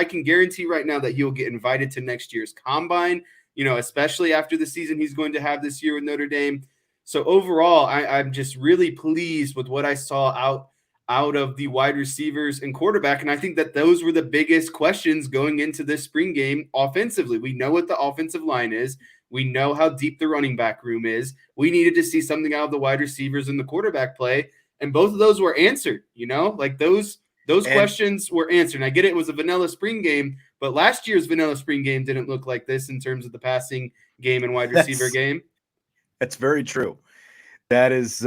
S2: can guarantee right now that he will get invited to next year's combine, especially after the season he's going to have this year with Notre Dame. So overall, I'm just really pleased with what I saw out of the wide receivers and quarterback. And I think that those were the biggest questions going into this spring game offensively. We know what the offensive line is. We know how deep the running back room is. We needed to see something out of the wide receivers and the quarterback play. And both of those were answered, like those Those
S1: And
S2: questions were answered. And I get it was a vanilla spring game, but last year's vanilla spring game didn't look like this in terms of the passing game and wide receiver
S1: that's
S2: game.
S1: that's very true. That is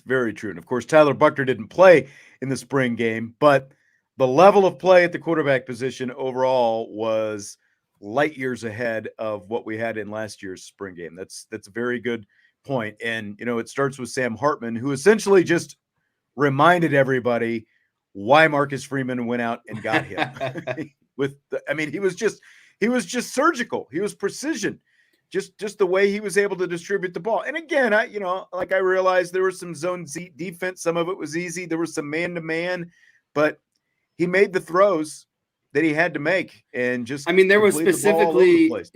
S1: very true. And of course, Tyler Buchner didn't play in the spring game, but the level of play at the quarterback position overall was light years ahead of what we had in last year's spring game. That's a very good point. And it starts with Sam Hartman, who essentially just reminded everybody why Marcus Freeman went out and got him. He was just surgical. He was precision. Just the way he was able to distribute the ball. And again, I realized there was some zone defense. Some of it was easy. There was some man-to-man, but he made the throws that he had to make and just
S2: there was
S1: completed the ball all over the
S2: specifically,
S1: place.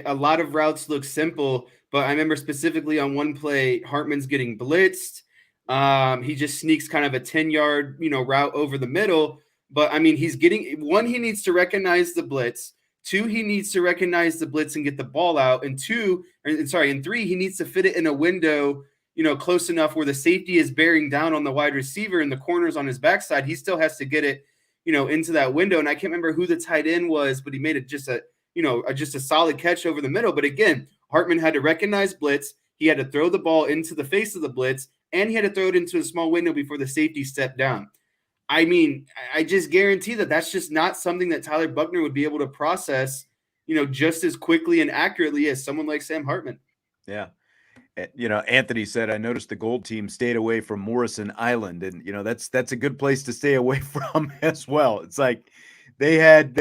S2: a lot of routes look simple, but I remember specifically on one play, Hartman's getting blitzed. He just sneaks kind of a 10-yard, route over the middle. But he's getting one, he needs to recognize the blitz. Two, he needs to recognize the blitz and get the ball out. And three, he needs to fit it in a window, close enough where the safety is bearing down on the wide receiver and the corner's on his backside. He still has to get it, into that window. And I can't remember who the tight end was, but he made it just a solid catch over the middle. But again, Hartman had to recognize blitz. He had to throw the ball into the face of the blitz, and he had to throw it into a small window before the safety stepped down. I just guarantee that that's just not something that Tyler Buchner would be able to process, just as quickly and accurately as someone like Sam Hartman.
S1: Yeah. Anthony said, I noticed the gold team stayed away from Morrison Island. And, that's a good place to stay away from as well. It's like they had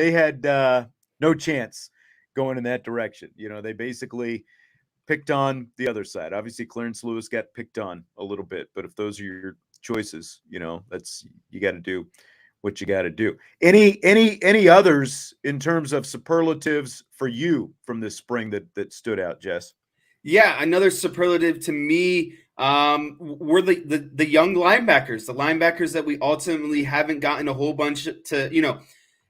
S1: no chance going in that direction. They basically picked on the other side. Obviously, Clarence Lewis got picked on a little bit, but if those are your choices, you got to do what you got to do. Any others in terms of superlatives for you from this spring that stood out, Jess?
S2: Yeah, another superlative to me were the young linebackers, the linebackers that we ultimately haven't gotten a whole bunch to,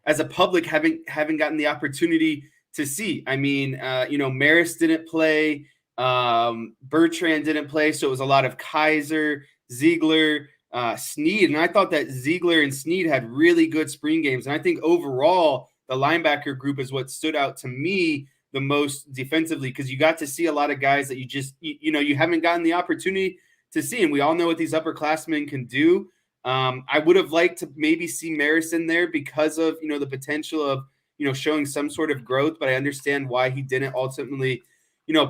S2: as a public, haven't gotten the opportunity to see. Maris didn't play, Bertrand didn't play, so it was a lot of Kaiser, Ziegler, Sneed, and I thought that Ziegler and Sneed had really good spring games. And I think overall, the linebacker group is what stood out to me the most defensively, because you got to see a lot of guys that you haven't gotten the opportunity to see. And we all know what these upperclassmen can do. I would have liked to maybe see Maris in there because of, the potential of, showing some sort of growth, but I understand why he didn't ultimately,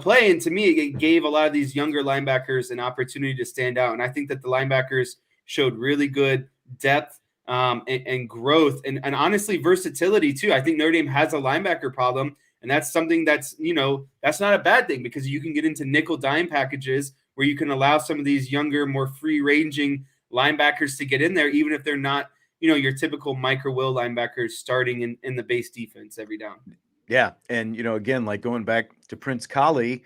S2: play. And to me, it gave a lot of these younger linebackers an opportunity to stand out. And I think that the linebackers showed really good depth and growth and honestly versatility too. I think Notre Dame has a linebacker problem. And that's something that's not a bad thing, because you can get into nickel dime packages where you can allow some of these younger, more free ranging linebackers to get in there, even if they're not, your typical micro will linebackers starting in the base defense every down.
S1: Yeah. And, again, like going back to Prince Kollie,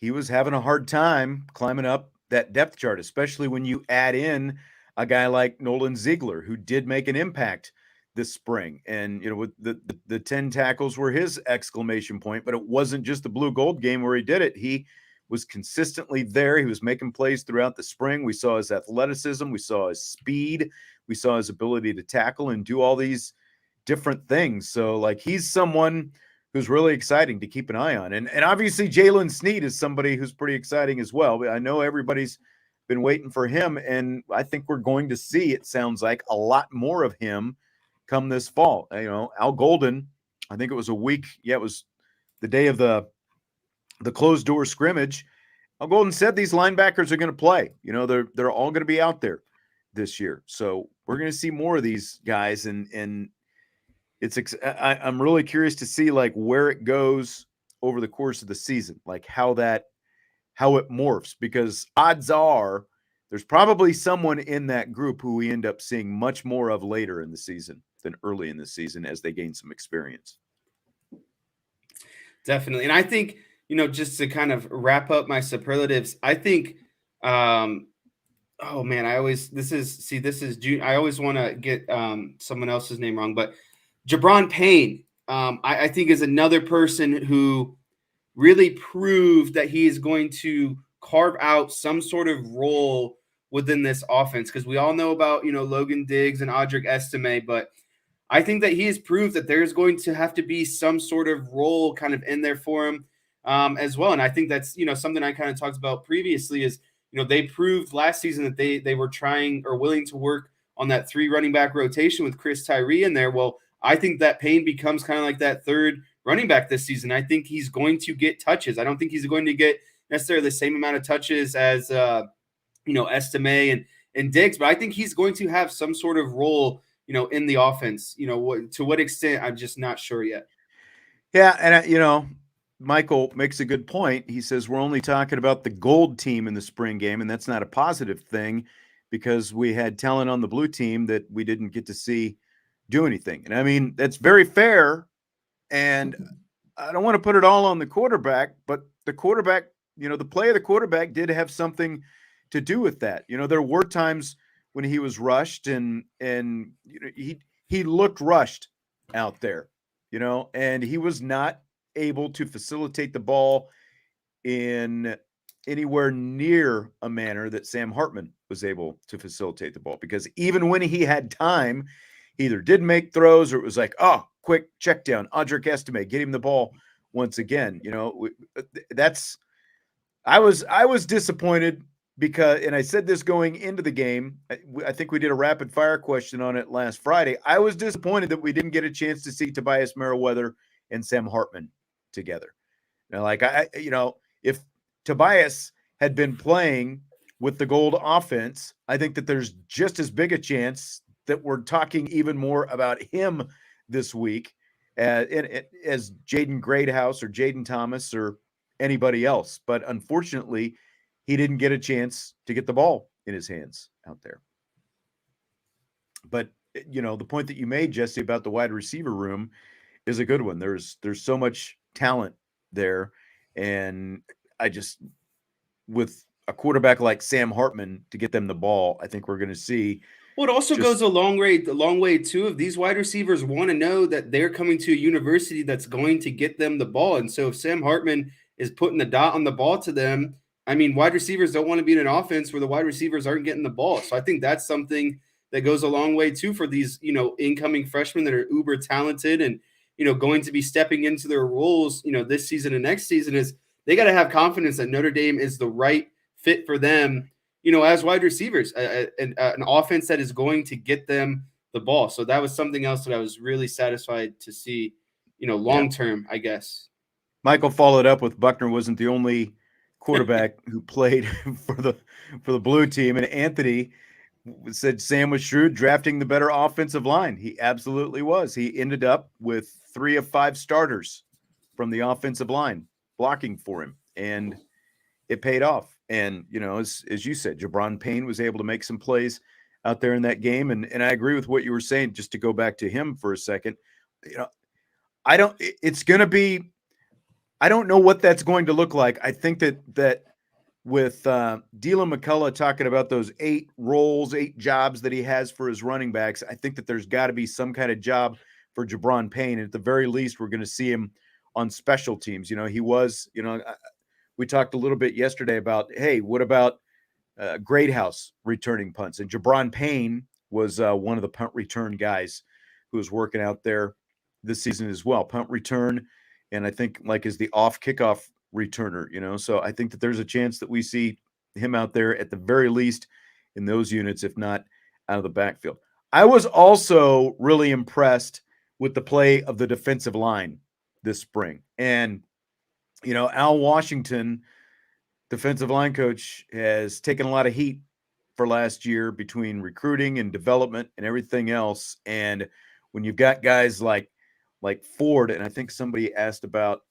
S1: he was having a hard time climbing up that depth chart, especially when you add in a guy like Nolan Ziegler, who did make an impact this spring. And, with the 10 tackles were his exclamation point, but it wasn't just the blue gold game where he did it. He was consistently there. He was making plays throughout the spring. We saw his athleticism. We saw his speed. We saw his ability to tackle and do all these different things. So, like, he's someone who's really exciting to keep an eye on. And obviously Jalen Sneed is somebody who's pretty exciting as well. But I know everybody's been waiting for him, and I think we're going to see, it sounds like, a lot more of him come this fall. Al Golden, I think it was a week. Yeah, it was the day of the closed door scrimmage. Al Golden said these linebackers are going to play. They're all going to be out there this year. So we're going to see more of these guys, and I'm really curious to see like where it goes over the course of the season, like how it morphs, because odds are there's probably someone in that group who we end up seeing much more of later in the season than early in the season as they gain some experience.
S2: Definitely. And I think, just to kind of wrap up my superlatives, I think, oh man, I always want to get someone else's name wrong, but Jabron Payne, I think is another person who really proved that he is going to carve out some sort of role within this offense, because we all know about, Logan Diggs and Audric Estime, but I think that he has proved that there's going to have to be some sort of role kind of in there for him as well. And I think that's, something I kind of talked about previously is, they proved last season that they were trying or willing to work on that 3 running back rotation with Chris Tyree in there. Well, I think that Payne becomes kind of like that third running back this season. I think he's going to get touches. I don't think he's going to get necessarily the same amount of touches as, Estime and Diggs, but I think he's going to have some sort of role, in the offense. To what extent, I'm just not sure yet.
S1: Yeah, and Michael makes a good point. He says we're only talking about the gold team in the spring game, and that's not a positive thing because we had talent on the blue team that we didn't get to see do anything. And I mean, that's very fair. And I don't want to put it all on the quarterback, but the quarterback, the play of the quarterback did have something to do with that. There were times when he was rushed and he looked rushed out there, and he was not able to facilitate the ball in anywhere near a manner that Sam Hartman was able to facilitate the ball, because even when he had time, he either did make throws or it was like, oh, quick check down, Audric Estime, get him the ball once again. That's I was disappointed because, and I said this going into the game, I think we did a rapid fire question on it last Friday. I was disappointed that we didn't get a chance to see Tobias Merriweather and Sam Hartman together. If Tobias had been playing with the gold offense, I think that there's just as big a chance that we're talking even more about him this week as Jaden Greathouse or Jaden Thomas or anybody else. But unfortunately, he didn't get a chance to get the ball in his hands out there. But, the point that you made, Jesse, about the wide receiver room is a good one. There's so much talent there. And I just, with a quarterback like Sam Hartman to get them the ball, I think we're going to see.
S2: Well, it also goes a long way too. If these wide receivers want to know that they're coming to a university that's going to get them the ball, and so if Sam Hartman is putting the dot on the ball to them, I mean, wide receivers don't want to be in an offense where the wide receivers aren't getting the ball. So I think that's something that goes a long way too for these, incoming freshmen that are uber talented and, going to be stepping into their roles, this season and next season, is they got to have confidence that Notre Dame is the right fit for them, as wide receivers, an offense that is going to get them the ball. So that was something else that I was really satisfied to see, long term, I guess.
S1: Michael followed up with Buchner wasn't the only quarterback who played for the blue team, and Anthony said Sam was shrewd drafting the better offensive line. He absolutely was. He ended up with 3 of 5 starters from the offensive line blocking for him, and it paid off. And, as you said, Jabron Payne was able to make some plays out there in that game. And I agree with what you were saying, just to go back to him for a second. I don't know what that's going to look like. I think that with Dylan McCullough talking about those 8 roles, 8 jobs that he has for his running backs, I think that there's got to be some kind of job for Jabron Payne. And at the very least, we're going to see him on special teams. He was, we talked a little bit yesterday about, hey, what about Greathouse returning punts? And Jabron Payne was one of the punt return guys who was working out there this season as well. Punt return, and I think is the off kickoff returner, So I think that there's a chance that we see him out there at the very least in those units, if not out of the backfield. I was also really impressed with the play of the defensive line this spring. And, Al Washington, defensive line coach, has taken a lot of heat for last year between recruiting and development and everything else. And when you've got guys like Ford, and I think somebody asked about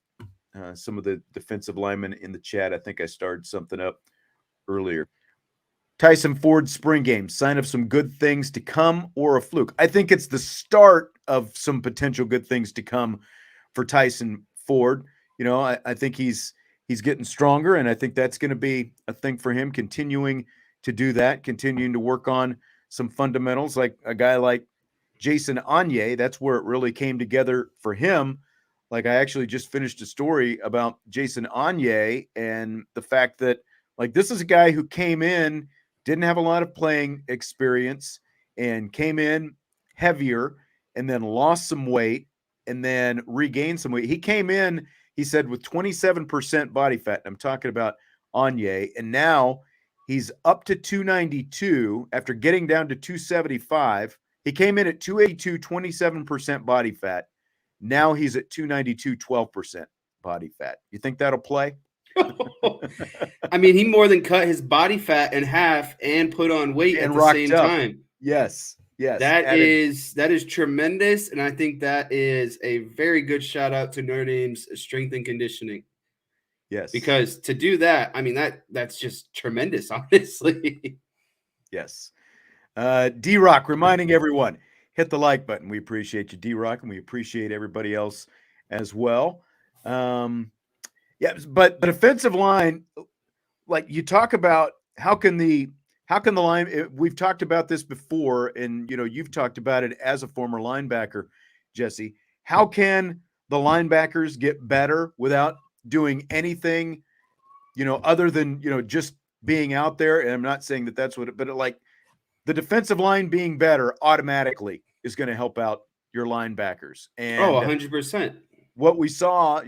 S1: some of the defensive linemen in the chat. I think I started something up earlier. Tyson Ford's spring game, sign of some good things to come or a fluke? I think it's the start of some potential good things to come for Tyson Ford. I think he's getting stronger, and I think that's going to be a thing for him, continuing to do that, continuing to work on some fundamentals, like a guy like Jason Anye. That's where it really came together for him. Like, I actually just finished a story about Jason Anye and the fact that, this is a guy who came in didn't have a lot of playing experience, and came in heavier and then lost some weight and then regained some weight. He came in, he said, with 27% body fat. I'm talking about Anye. And now he's up to 292 after getting down to 275. He came in at 282, 27% body fat. Now he's at 292, 12% body fat. You think that'll play?
S2: I mean, he more than cut his body fat in half and put on weight at
S1: And
S2: the
S1: rocked
S2: same
S1: up.
S2: time.
S1: Yes.
S2: That
S1: Added.
S2: is tremendous, and I think that is a very good shout out to Notre Dame's strength and conditioning.
S1: Yes.
S2: Because to do that, I mean that's just tremendous, honestly.
S1: Yes. D-Rock reminding everyone, hit the like button. We appreciate you, D-Rock, and we appreciate everybody else as well. Yeah, but the defensive line, like you talk about, how can the line? We've talked about this before, and you've talked about it as a former linebacker, Jesse. How can the linebackers get better without doing anything, other than just being out there? And I'm not saying that that's what, but like the defensive line being better automatically is going to help out your linebackers.
S2: Oh,
S1: And
S2: 100%.
S1: what we saw,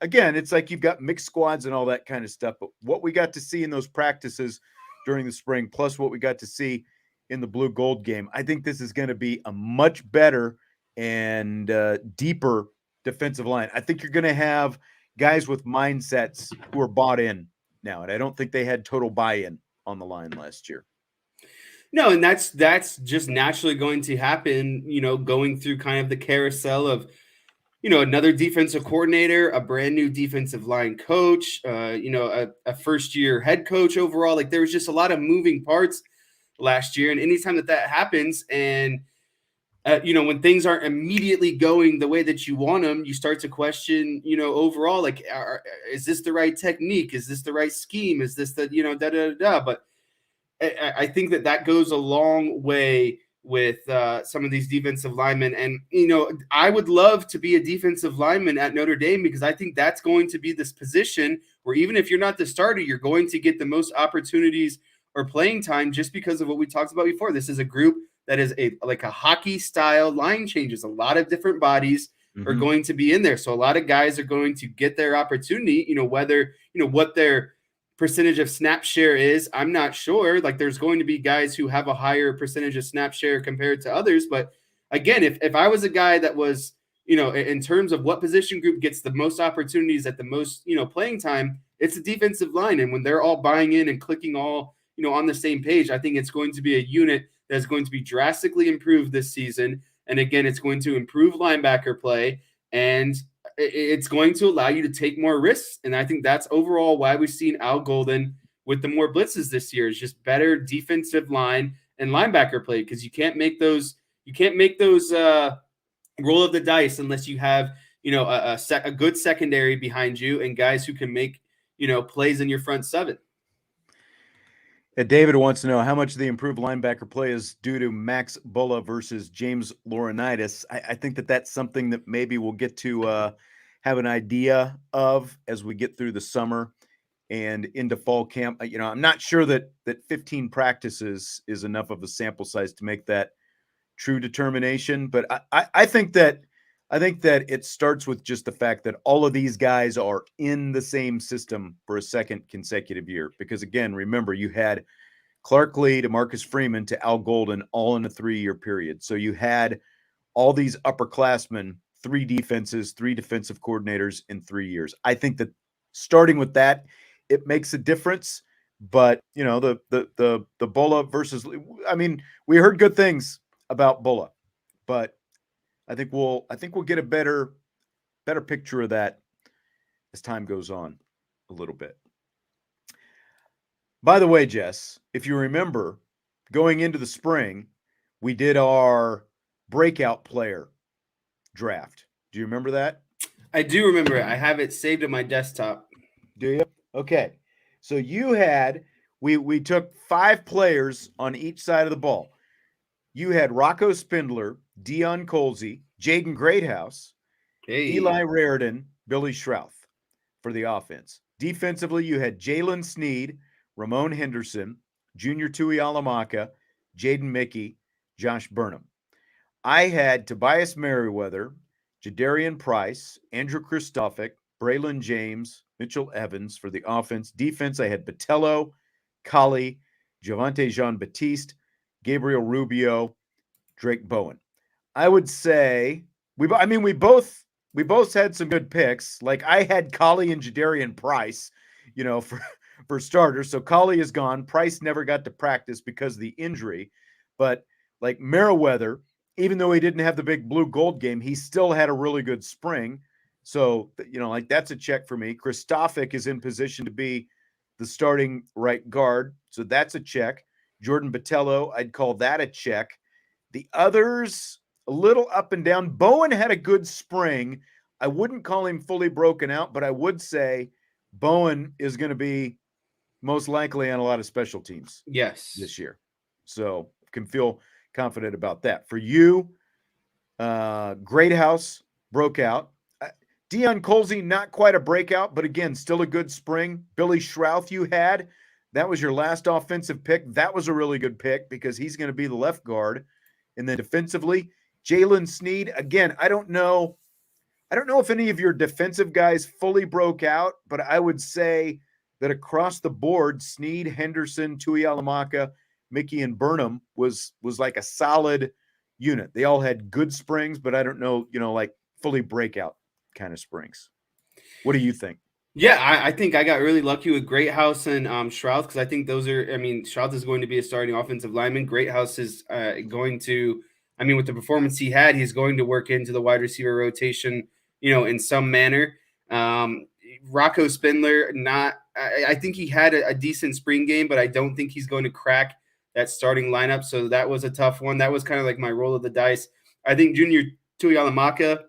S1: again, it's like you've got mixed squads and all that kind of stuff. But what we got to see in those practices during the spring, plus what we got to see in the blue gold game, I think this is going to be a much better and deeper defensive line. I think you're going to have guys with mindsets who are bought in now. And I don't think they had total buy-in on the line last year.
S2: No, and that's just naturally going to happen, going through kind of the carousel of, another defensive coordinator, a brand new defensive line coach, a first year head coach overall. Like there was just a lot of moving parts last year. And anytime that happens, and when things aren't immediately going the way that you want them, you start to question, overall, like, is this the right technique? Is this the right scheme? Is this the, da da da? But I think that goes a long way with some of these defensive linemen. And, I would love to be a defensive lineman at Notre Dame, because I think that's going to be this position where even if you're not the starter, you're going to get the most opportunities or playing time, just because of what we talked about before. This is a group that is like a hockey style line changes. A lot of different bodies are going to be in there. So a lot of guys are going to get their opportunity, whether, what their percentage of snap share is, I'm not sure. Like there's going to be guys who have a higher percentage of snap share compared to others. But again, if I was a guy that was, in terms of what position group gets the most opportunities at the most, playing time, it's a defensive line. And when they're all buying in and clicking all, on the same page, I think it's going to be a unit that's going to be drastically improved this season. And again, it's going to improve linebacker play, and it's going to allow you to take more risks. And I think that's overall why we've seen Al Golden with the more blitzes this year, is just better defensive line and linebacker play, because you can't make those roll of the dice unless you have a good secondary behind you and guys who can make plays in your front seven.
S1: David wants to know how much of the improved linebacker play is due to Max Bulla versus James Laurinaitis. I think that that's something that maybe we'll get to have an idea of as we get through the summer and into fall camp. I'm not sure that 15 practices is enough of a sample size to make that true determination, but I think that it starts with just the fact that all of these guys are in the same system for a second consecutive year. Because again, remember, you had Clark Lee to Marcus Freeman to Al Golden all in a 3-year period. So you had all these upperclassmen, 3 defenses, 3 defensive coordinators in 3 years. I think that starting with that, it makes a difference. But the Bulla versus, I mean, we heard good things about Bulla, but I think we'll get a better picture of that as time goes on a little bit. By the way, Jess, if you remember, going into the spring, we did our breakout player draft. Do you remember that?
S2: I do remember it. I have it saved on my desktop.
S1: Do you? Okay. So you had, we took 5 players on each side of the ball. You had Rocco Spindler, Dion Colsey, Jaden Greathouse, Eli Raridan, Billy Schrouth for the offense. Defensively, you had Jalen Sneed, Ramon Henderson, Junior Tui Alamaka, Jaden Mickey, Josh Burnham. I had Tobias Merriweather, Jadarian Price, Andrew Kristofic, Braylon James, Mitchell Evans for the offense. Defense, I had Botello, Colley, Javante Jean Baptiste, Gabriel Rubio, Drake Bowen. I would say we both had some good picks. Like I had Colley and Jadarian Price, for starters. So Colley is gone. Price never got to practice because of the injury, but like Merriweather, even though he didn't have the big blue gold game, he still had a really good spring. So like that's a check for me. Kristofic is in position to be the starting right guard, so that's a check. Jordan Botello, I'd call that a check. The others, a little up and down. Bowen had a good spring. I wouldn't call him fully broken out, but I would say Bowen is going to be most likely on a lot of special teams
S2: Yes.
S1: this year. So can feel confident about that. For you, Great House broke out. Deion Colsey, not quite a breakout, but again, still a good spring. Billy Schrouth, you had. That was your last offensive pick. That was a really good pick because he's going to be the left guard. And then defensively, Jalen Sneed. Again, I don't know if any of your defensive guys fully broke out, but I would say that across the board, Sneed, Henderson, Tui Alamaka, Mickey, and Burnham was like a solid unit. They all had good springs, but I don't know, like fully breakout kind of springs. What do you think?
S2: Yeah, I think I got really lucky with Greathouse and Shrouth because I think those are. I mean, Shrouth is going to be a starting offensive lineman. Greathouse is going to. I mean, with the performance he had, he's going to work into the wide receiver rotation, in some manner. Rocco Spindler, not. I think he had a decent spring game, but I don't think he's going to crack that starting lineup. So that was a tough one. That was kind of like my roll of the dice. I think Junior Tuialamaka.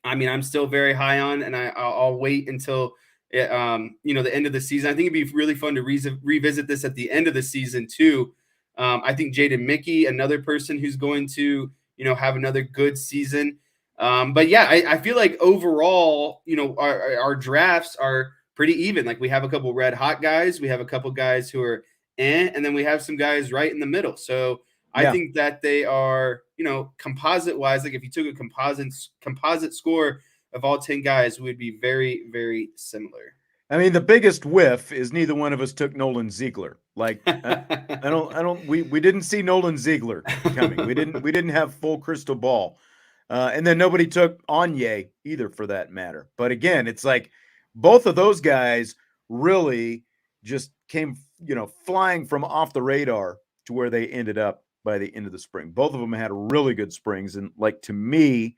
S2: I mean, I'm still very high on, and I'll wait until the end of the season. I think it'd be really fun to revisit this at the end of the season too. I think Jaden Mickey, another person who's going to, have another good season. But yeah, I feel like overall, our drafts are pretty even. Like we have a couple red hot guys, we have a couple guys who are and then we have some guys right in the middle. So I think that they are, composite wise, like if you took a composite score of all 10 guys, would be very, very similar.
S1: I mean, the biggest whiff is neither one of us took Nolan Ziegler. Like, we didn't see Nolan Ziegler coming. We didn't have full crystal ball. And then nobody took Anye either for that matter. But again, it's like both of those guys really just came, flying from off the radar to where they ended up by the end of the spring. Both of them had really good springs. And like, to me,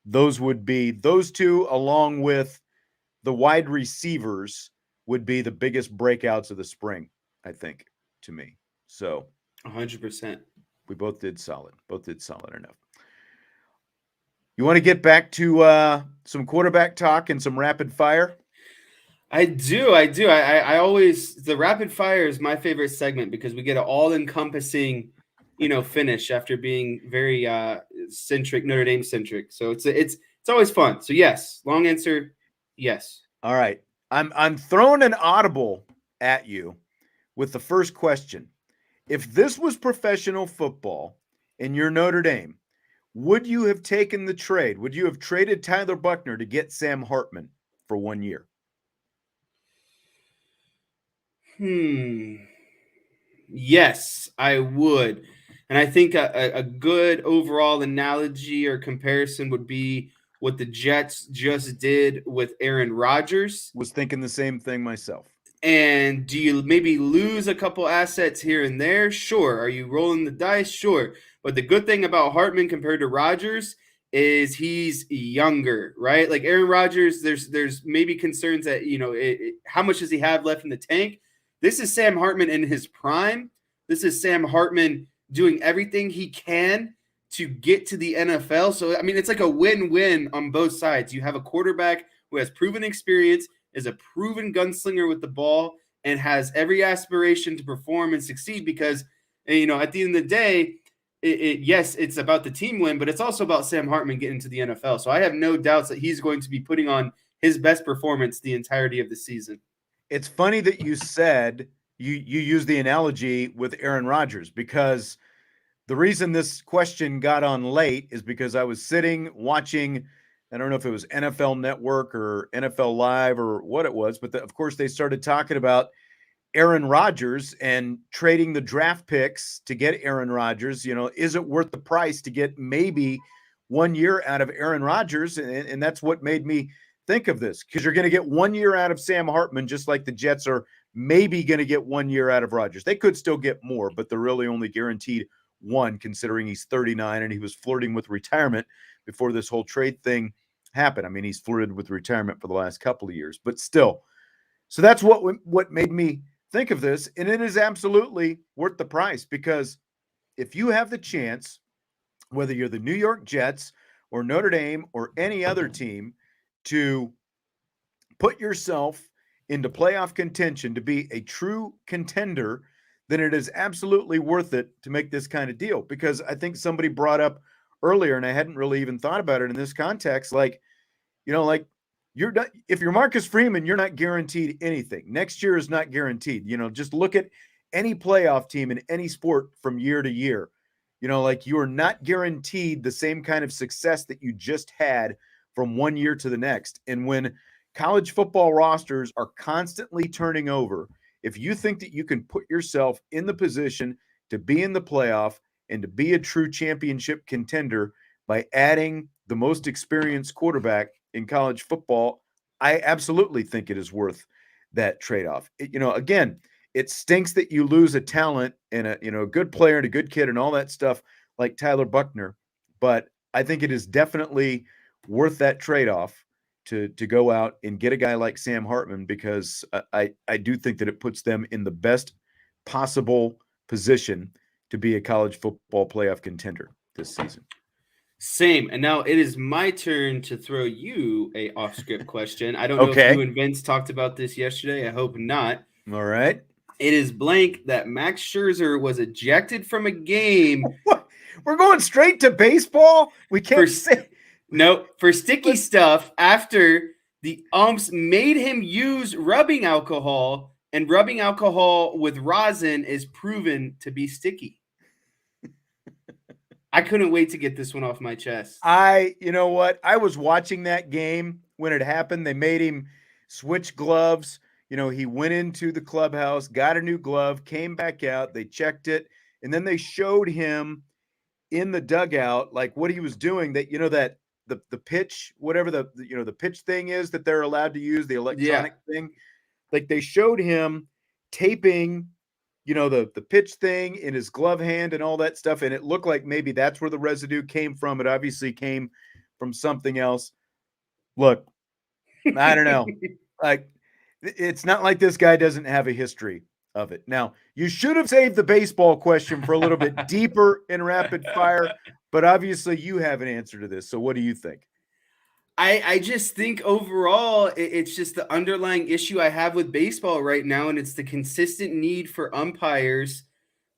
S1: those would be those two along with the wide receivers would be the biggest breakouts of the spring, I think, to me. So
S2: 100%.
S1: We both did solid enough. You want to get back to some quarterback talk and some rapid fire?
S2: I do. I always, the rapid fire is my favorite segment because we get an all encompassing, finish after being very centric, Notre Dame centric. So it's always fun. So yes, long answer, yes.
S1: All right. I'm throwing an audible at you with the first question. If this was professional football and you're Notre Dame, would you have taken the trade? Would you have traded Tyler Buchner to get Sam Hartman for 1 year?
S2: Yes, I would. And I think a good overall analogy or comparison would be what the Jets just did with Aaron Rodgers.
S1: Was thinking the same thing myself.
S2: And do you maybe lose a couple assets here and there? Sure. Are you rolling the dice? Sure. But the good thing about Hartman compared to Rodgers is he's younger, right? Like Aaron Rodgers, there's maybe concerns that, how much does he have left in the tank? This is Sam Hartman in his prime. This is Sam Hartman doing everything he can to get to the NFL. So, I mean, it's like a win-win on both sides. You have a quarterback who has proven experience, is a proven gunslinger with the ball, and has every aspiration to perform and succeed because, at the end of the day, yes, it's about the team win, but it's also about Sam Hartman getting to the NFL. So I have no doubts that he's going to be putting on his best performance the entirety of the season.
S1: It's funny that you said you use the analogy with Aaron Rodgers, because the reason this question got on late is because I was sitting watching, I don't know if it was NFL Network or NFL Live or what it was, but of course they started talking about Aaron Rodgers and trading the draft picks to get Aaron Rodgers. Is it worth the price to get maybe 1 year out of Aaron Rodgers? And that's what made me think of this, because you're going to get 1 year out of Sam Hartman, just like the Jets are maybe going to get 1 year out of Rodgers. They could still get more, but they're really only guaranteed one, considering he's 39 and he was flirting with retirement before this whole trade thing happened. I mean, he's flirted with retirement for the last couple of years, but still. So that's what made me think of this, and it is absolutely worth the price, because if you have the chance, whether you're the New York Jets or Notre Dame or any other team, to put yourself into playoff contention, to be a true contender, then it is absolutely worth it to make this kind of deal. Because I think somebody brought up earlier, and I hadn't really even thought about it in this context, like, like you're not, if you're Marcus Freeman, you're not guaranteed anything. Next year is not guaranteed. Just look at any playoff team in any sport from year to year. Like, you are not guaranteed the same kind of success that you just had from 1 year to the next. And when college football rosters are constantly turning over, if you think that you can put yourself in the position to be in the playoff and to be a true championship contender by adding the most experienced quarterback in college football, I absolutely think it is worth that trade-off. Again, it stinks that you lose a talent and a good player and a good kid and all that stuff like Tyler Buchner, but I think it is definitely worth that trade-off to go out and get a guy like Sam Hartman, because I do think that it puts them in the best possible position to be a college football playoff contender this season.
S2: Same. And now it is my turn to throw you a off-script question. I don't know if you and Vince talked about this yesterday. I hope not.
S1: All right.
S2: It is blank that Max Scherzer was ejected from a game.
S1: What? We're going straight to baseball? We can't say.
S2: No, for sticky stuff after the umps made him use rubbing alcohol, and rubbing alcohol with rosin is proven to be sticky. I couldn't wait to get this one off my chest.
S1: You know what? I was watching that game when it happened. They made him switch gloves. He went into the clubhouse, got a new glove, came back out. They checked it, and then they showed him in the dugout, like, what he was doing. That that the pitch, whatever the pitch thing is that they're allowed to use, the electronic thing. Like, they showed him taping the pitch thing in his glove hand and all that stuff. And it looked like maybe that's where the residue came from. It obviously came from something else. Look, I don't know. Like, it's not like this guy doesn't have a history of it. Now, you should have saved the baseball question for a little bit deeper in rapid fire, but obviously you have an answer to this. So what do you think?
S2: I just think overall, it's just the underlying issue I have with baseball right now, and it's the consistent need for umpires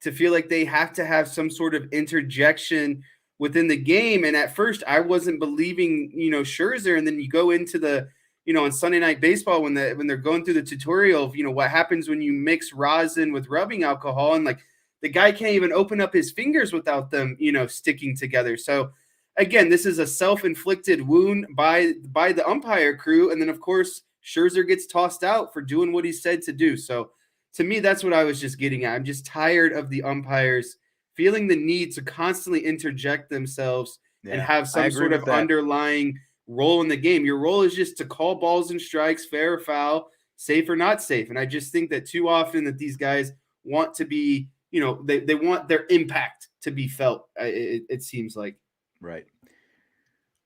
S2: to feel like they have to have some sort of interjection within the game. And at first, I wasn't believing, Scherzer, and then you go into the, on Sunday Night Baseball when they're going through the tutorial of, what happens when you mix rosin with rubbing alcohol, and like the guy can't even open up his fingers without them, sticking together. So again, this is a self-inflicted wound by the umpire crew. And then, of course, Scherzer gets tossed out for doing what he said to do. So to me, that's what I was just getting at. I'm just tired of the umpires feeling the need to constantly interject themselves and have some sort of underlying role in the game. Your role is just to call balls and strikes, fair or foul, safe or not safe. And I just think that too often that these guys want to be, they want their impact to be felt, it seems like.
S1: Right.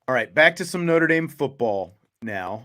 S1: All right, back to some Notre Dame football now.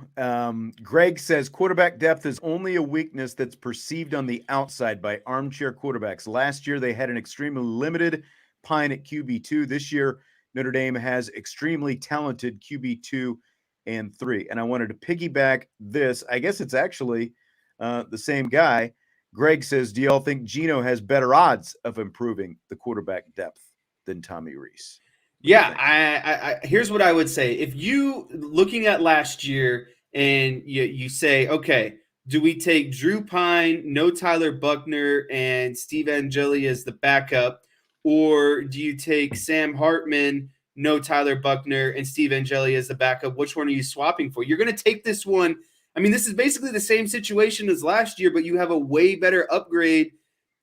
S1: Greg says quarterback depth is only a weakness that's perceived on the outside by armchair quarterbacks. Last year, they had an extremely limited pine at QB2. This year, Notre Dame has extremely talented QB2 and 3. And I wanted to piggyback this. I guess it's actually the same guy. Greg says, do y'all think Gino has better odds of improving the quarterback depth than Tommy Rees?
S2: Yeah, I here's what I would say. If you looking at last year and you say, okay, Do we take Drew Pine, no Tyler Buchner, and Steve Angeli as the backup? Or do you take Sam Hartman, no Tyler Buchner, and Steve Angeli as the backup? Which one are you swapping for? You're going to take this one. I mean, this is basically the same situation as last year, but you have a way better upgrade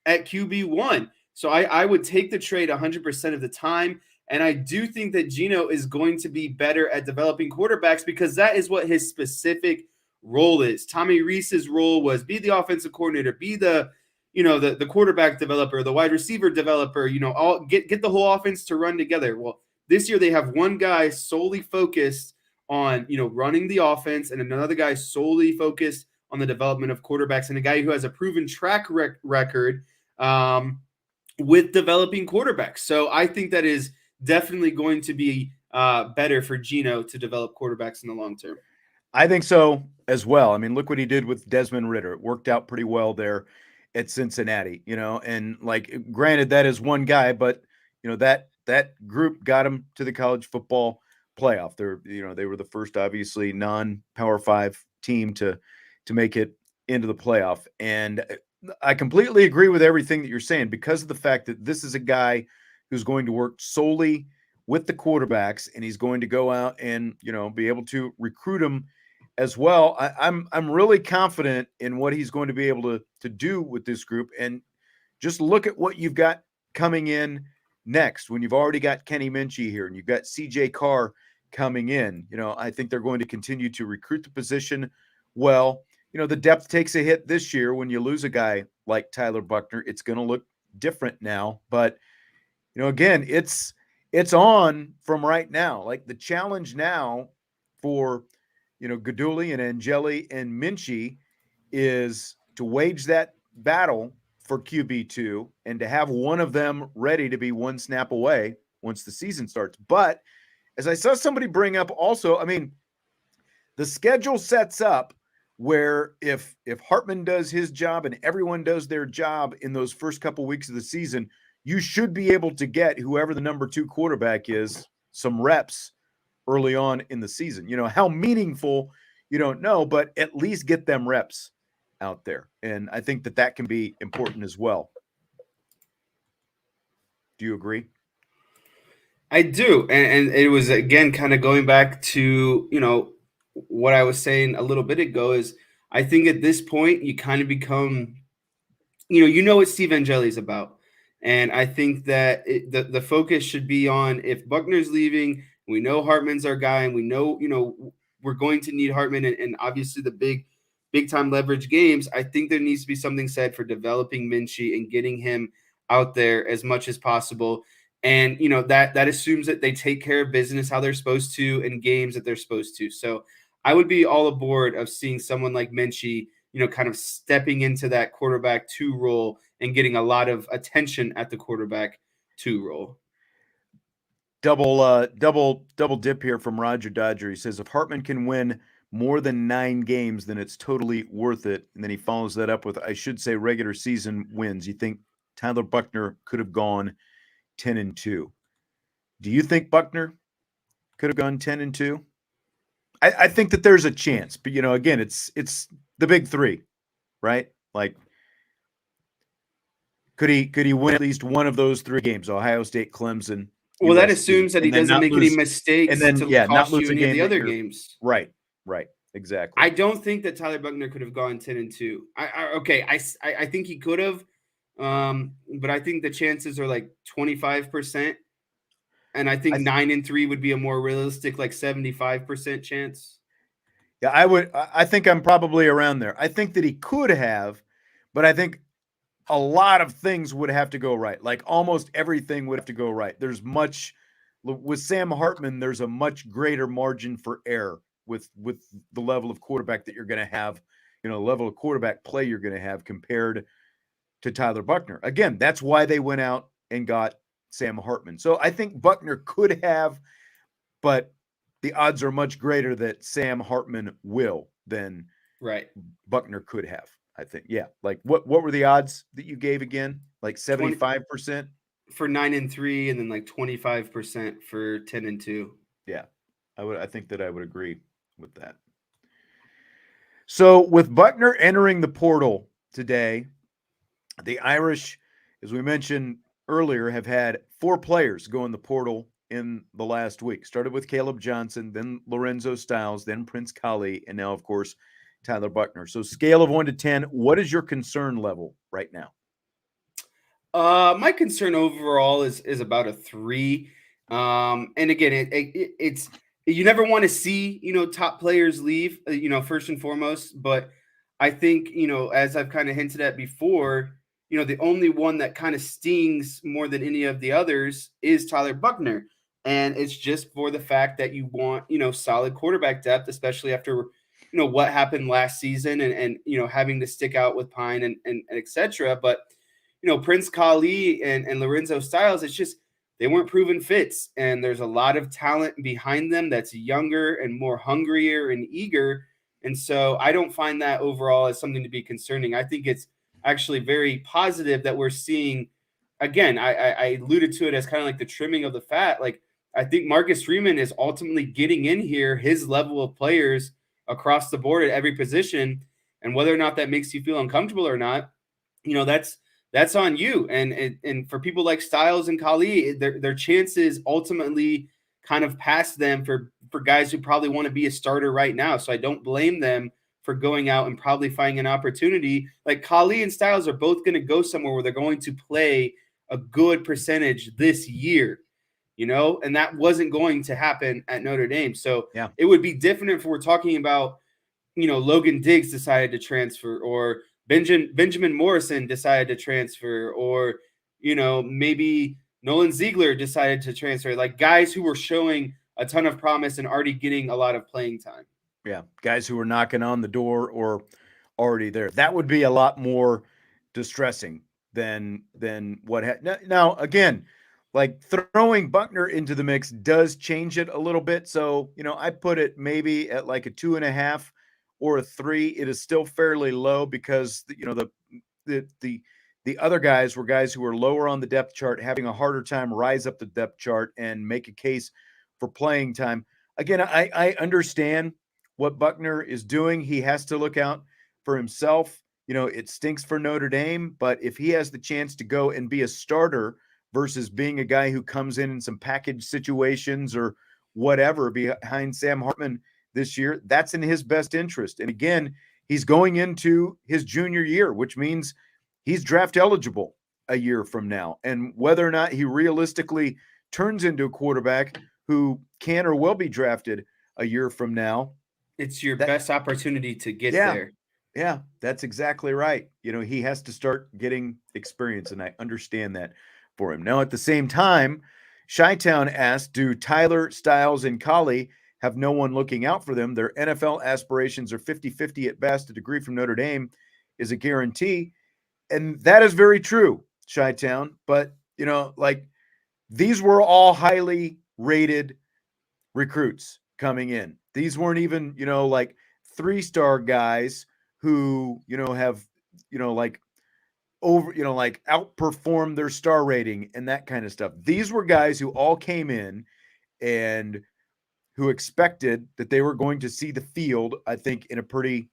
S2: at QB1. So I would take the trade 100% of the time. And I do think that Gino is going to be better at developing quarterbacks because that is what his specific role is. Tommy Reese's role was be the offensive coordinator, be the the quarterback developer, the wide receiver developer, all get the whole offense to run together. Well, this year they have one guy solely focused on running the offense and another guy solely focused on the development of quarterbacks and a guy who has a proven track record with developing quarterbacks. So I think that is definitely going to be better for Gino to develop quarterbacks in the long term.
S1: I think so as well. I mean, look what he did with Desmond Ritter. It worked out pretty well there at Cincinnati, and like granted that is one guy, but that group got him to the college football playoff. They were the first obviously non-Power 5 team to make it into the playoff. And I completely agree with everything that you're saying because of the fact that this is a guy who's going to work solely with the quarterbacks and he's going to go out and be able to recruit them as well. I'm really confident in what he's going to be able to do with this group. And just look at what you've got coming in next when you've already got Kenny Minchie here and you've got CJ Carr coming in. I think they're going to continue to recruit the position well. The depth takes a hit this year when you lose a guy like Tyler Buchner. It's going to look different now, but again, it's on from right now. Like the challenge now for Gaduli and Angeli and Minchie is to wage that battle for QB2 and to have one of them ready to be one snap away once the season starts. But as I saw somebody bring up also, I mean, the schedule sets up where if Hartman does his job and everyone does their job in those first couple weeks of the season, you should be able to get whoever the number 2 quarterback is some reps early on in the season. How meaningful, you don't know, but at least get them reps out there. And I think that can be important as well. Do you agree?
S2: I do. And it was, again, kind of going back to, what I was saying a little bit ago is I think at this point you kind of become, what Steve Angeli is about. And I think that the focus should be on if Buckner's leaving, we know Hartman's our guy, and we know, we're going to need Hartman and obviously the big time leverage games. I think there needs to be something said for developing Minchie and getting him out there as much as possible. And, that assumes that they take care of business how they're supposed to in games that they're supposed to. So I would be all aboard of seeing someone like Minchie, kind of stepping into that quarterback 2 role and getting a lot of attention at the quarterback 2 role.
S1: Double dip here from Roger Dodger. He says if Hartman can win more than 9 games, then it's totally worth it. And then he follows that up with, I should say, regular season wins. You think Tyler Buchner could have gone 10-2? Do you think Buchner could have gone 10-2? I think that there's a chance, but again, it's the big 3, right? Like, could he win at least one of those 3 games? Ohio State, Clemson.
S2: Well, that
S1: USC,
S2: assumes that he doesn't make any mistakes
S1: and then
S2: to
S1: not
S2: cost
S1: lose
S2: you
S1: a
S2: any of
S1: game
S2: the other games.
S1: Right, exactly.
S2: I don't think that Tyler Buchner could have gone 10-2. I think he could have, but I think the chances are like 25%, and I think 9-3 would be a more realistic, like 75% chance.
S1: Yeah, I think I'm probably around there. I think that he could have, but I think a lot of things would have to go right. Like almost everything would have to go right. With Sam Hartman, there's a much greater margin for error with the level of quarterback that you're going to have, the level of quarterback play you're going to have compared to Tyler Buchner. Again, that's why they went out and got Sam Hartman. So I think Buchner could have, but the odds are much greater that Sam Hartman will than Buchner could have. I think, yeah. Like what were the odds that you gave again? Like 75%
S2: for 9-3, and then like 25% for 10-2.
S1: Yeah, I think that I would agree with that. So with Buchner entering the portal today, the Irish, as we mentioned earlier, have had four players go in the portal in the last week. Started with Caleb Johnson, then Lorenzo Styles, then Prince Kali, and now, of course, Tyler Buchner. So, scale of 1 to 10, what is your concern level right now?
S2: My concern overall is about a 3. And again, it's you never want to see top players leave. First and foremost, but I think as I've kind of hinted at before, the only one that kind of stings more than any of the others is Tyler Buchner, and it's just for the fact that you want solid quarterback depth, especially after what happened last season and having to stick out with Pine and etc. But Prince Kali and Lorenzo Styles, it's just they weren't proven fits. And there's a lot of talent behind them that's younger and more hungrier and eager. And so I don't find that overall as something to be concerning. I think it's actually very positive that we're seeing, again, I alluded to it as kind of like the trimming of the fat. Like, I think Marcus Freeman is ultimately getting in here his level of players across the board at every position. And whether or not that makes you feel uncomfortable or not, that's on you. And for people like Styles and Kali, their chances ultimately kind of pass them for guys who probably want to be a starter right now. So I don't blame them for going out and probably finding an opportunity. Like Kali and Styles are both going to go somewhere where they're going to play a good percentage this year, and that wasn't going to happen at Notre Dame. So
S1: Yeah.
S2: it would be different if we're talking about, Logan Diggs decided to transfer, or Benjamin Morrison decided to transfer, or maybe Nolan Ziegler decided to transfer. Like guys who were showing a ton of promise and already getting a lot of playing time.
S1: Yeah. Guys who are knocking on the door or already there. That would be a lot more distressing than what now again, like throwing Buckner into the mix does change it a little bit. So, I put it maybe at like a 2.5 or a 3. It is still fairly low because the other guys were guys who were lower on the depth chart, having a harder time rise up the depth chart and make a case for playing time. Again, I understand what Buckner is doing. He has to look out for himself. It stinks for Notre Dame, but if he has the chance to go and be a starter versus being a guy who comes in some package situations or whatever behind Sam Hartman this year, that's in his best interest. And again, he's going into his junior year, which means he's draft eligible a year from now. And whether or not he realistically turns into a quarterback who can or will be drafted a year from now,
S2: It's your
S1: that
S2: best opportunity to get
S1: yeah,
S2: there.
S1: yeah, that's exactly right. He has to start getting experience, and I understand that for him. Now, at the same time, Chi-Town asked, do Tyler, Styles, and Kali have no one looking out for them? Their NFL aspirations are 50-50 at best. A degree from Notre Dame is a guarantee. And that is very true, Chi-Town. But, like these were all highly rated recruits coming in. These weren't even, like 3-star guys who, have, like over, like outperformed their star rating and that kind of stuff. These were guys who all came in and who expected that they were going to see the field, I think, in a pretty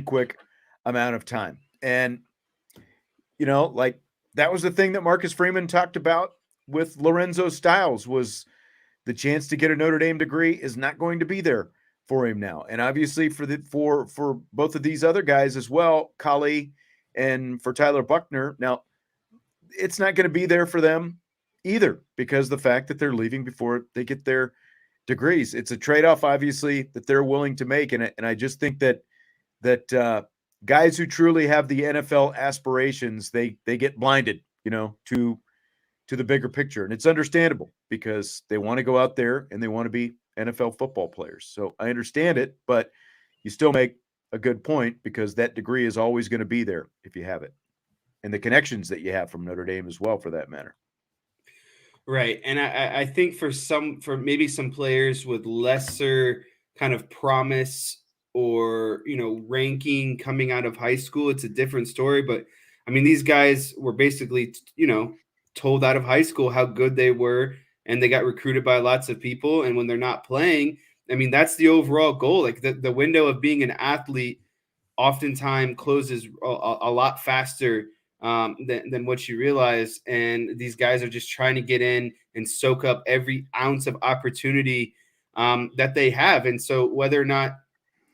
S1: quick amount of time. And, like that was the thing that Marcus Freeman talked about with Lorenzo Styles was the chance to get a Notre Dame degree is not going to be there for him now. And obviously for both of these other guys as well, Kali and for Tyler Buchner, now it's not going to be there for them either because the fact that they're leaving before they get their degrees. It's a trade-off obviously that they're willing to make, and I just think that guys who truly have the NFL aspirations, they get blinded, to the bigger picture. And it's understandable because they want to go out there and they want to be NFL football players. So I understand it, but you still make a good point because that degree is always going to be there if you have it. And the connections that you have from Notre Dame as well, for that matter.
S2: Right. And I think for maybe some players with lesser kind of promise or, ranking coming out of high school, it's a different story. But I mean, these guys were basically, told out of high school how good they were, and they got recruited by lots of people. And when they're not playing, I mean, that's the overall goal. Like the window of being an athlete oftentimes closes a lot faster than what you realize. And these guys are just trying to get in and soak up every ounce of opportunity that they have. And so whether or not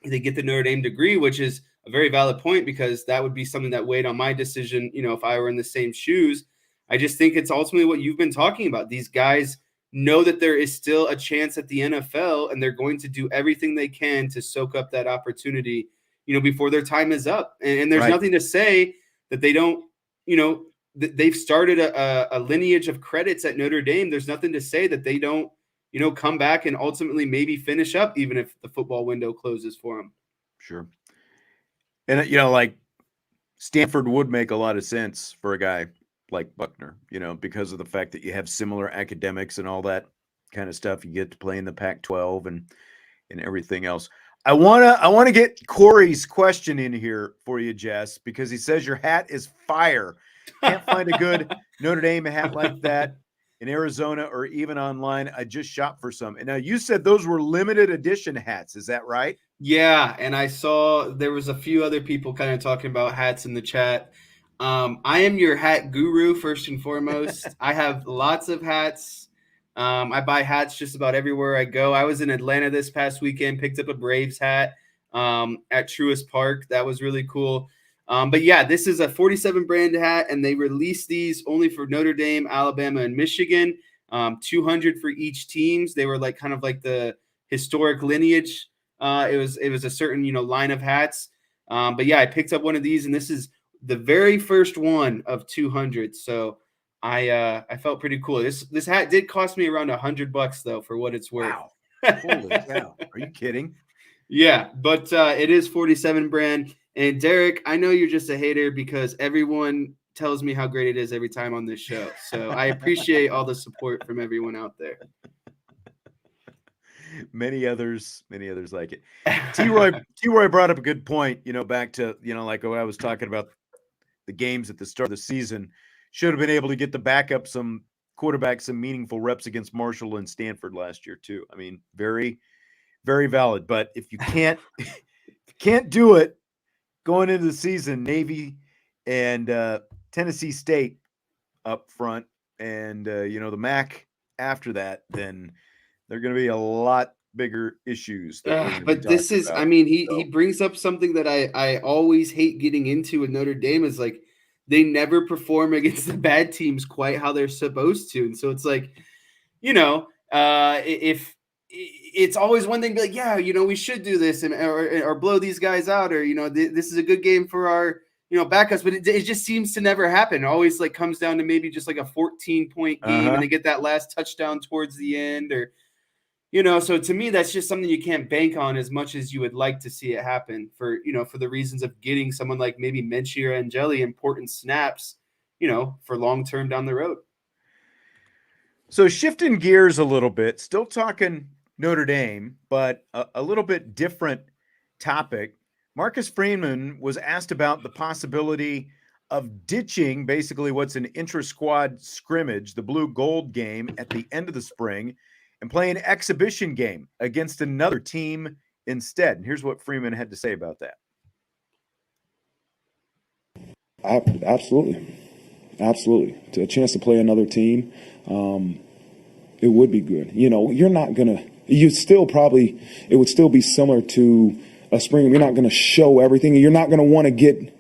S2: they get the Notre Dame degree, which is a very valid point because that would be something that weighed on my decision, if I were in the same shoes. I just think it's ultimately what you've been talking about. These guys know that there is still a chance at the NFL, and they're going to do everything they can to soak up that opportunity, before their time is up. And there's
S1: Right.
S2: nothing to say that they don't, they've started a lineage of credits at Notre Dame. There's nothing to say that they don't, come back and ultimately maybe finish up, even if the football window closes for them.
S1: Sure. And, like Stanford would make a lot of sense for a guy like Buchner, because of the fact that you have similar academics and all that kind of stuff. You get to play in the Pac-12 and everything else. I wanna get Corey's question in here for you, Jess, because he says your hat is fire. Can't find a good Notre Dame hat like that in Arizona or even online. I just shopped for some. And now you said those were limited edition hats. Is that right?
S2: Yeah, and I saw there was a few other people kind of talking about hats in the chat. I am your hat guru first and foremost. I have lots of hats. I buy hats just about everywhere I go. I was in Atlanta this past weekend, picked up a Braves hat at Truist Park. That was really cool. But yeah, this is a 47 brand hat, and they released these only for Notre Dame, Alabama, and Michigan. 200 for each teams. They were kind of like the historic lineage. It was a certain line of hats. But yeah, I picked up one of these, and this is the very first one of 200. So I felt pretty cool. This hat did cost me around $100 though, for what it's worth.
S1: Wow. Holy cow. Are you kidding?
S2: Yeah, but it is 47 brand. And Derek, I know you're just a hater because everyone tells me how great it is every time on this show. So I appreciate all the support from everyone out there.
S1: Many others like it. T-Roy brought up a good point, back to, like what I was talking about, the games at the start of the season. Should have been able to get the backup some quarterback some meaningful reps against Marshall and Stanford last year too. I mean, very, very valid. But if you can't do it going into the season, Navy and Tennessee State up front, and the MAC after that, then they're going to be a lot bigger issues that we're going to be
S2: But
S1: talking
S2: this is,
S1: about.
S2: I mean, he brings up something that I always hate getting into with Notre Dame is they never perform against the bad teams quite how they're supposed to. And so it's if it's always one thing to be like, yeah, we should do this or blow these guys out, or this is a good game for our backups, but it just seems to never happen. It always comes down to maybe just a 14-point game, and they get that last touchdown towards the end, or so to me, that's just something you can't bank on as much as you would like to see it happen for the reasons of getting someone like maybe Menchie or Angeli important snaps, for long term down the road.
S1: So shifting gears a little bit, still talking Notre Dame, but a little bit different topic. Marcus Freeman was asked about the possibility of ditching basically what's an intra-squad scrimmage, the blue gold game at the end of the spring, and play an exhibition game against another team instead. And here's what Freeman had to say about that.
S3: Absolutely. A chance to play another team, it would be good. You're not going to, it would still be similar to a spring. You're not going to show everything. You're not going to want to get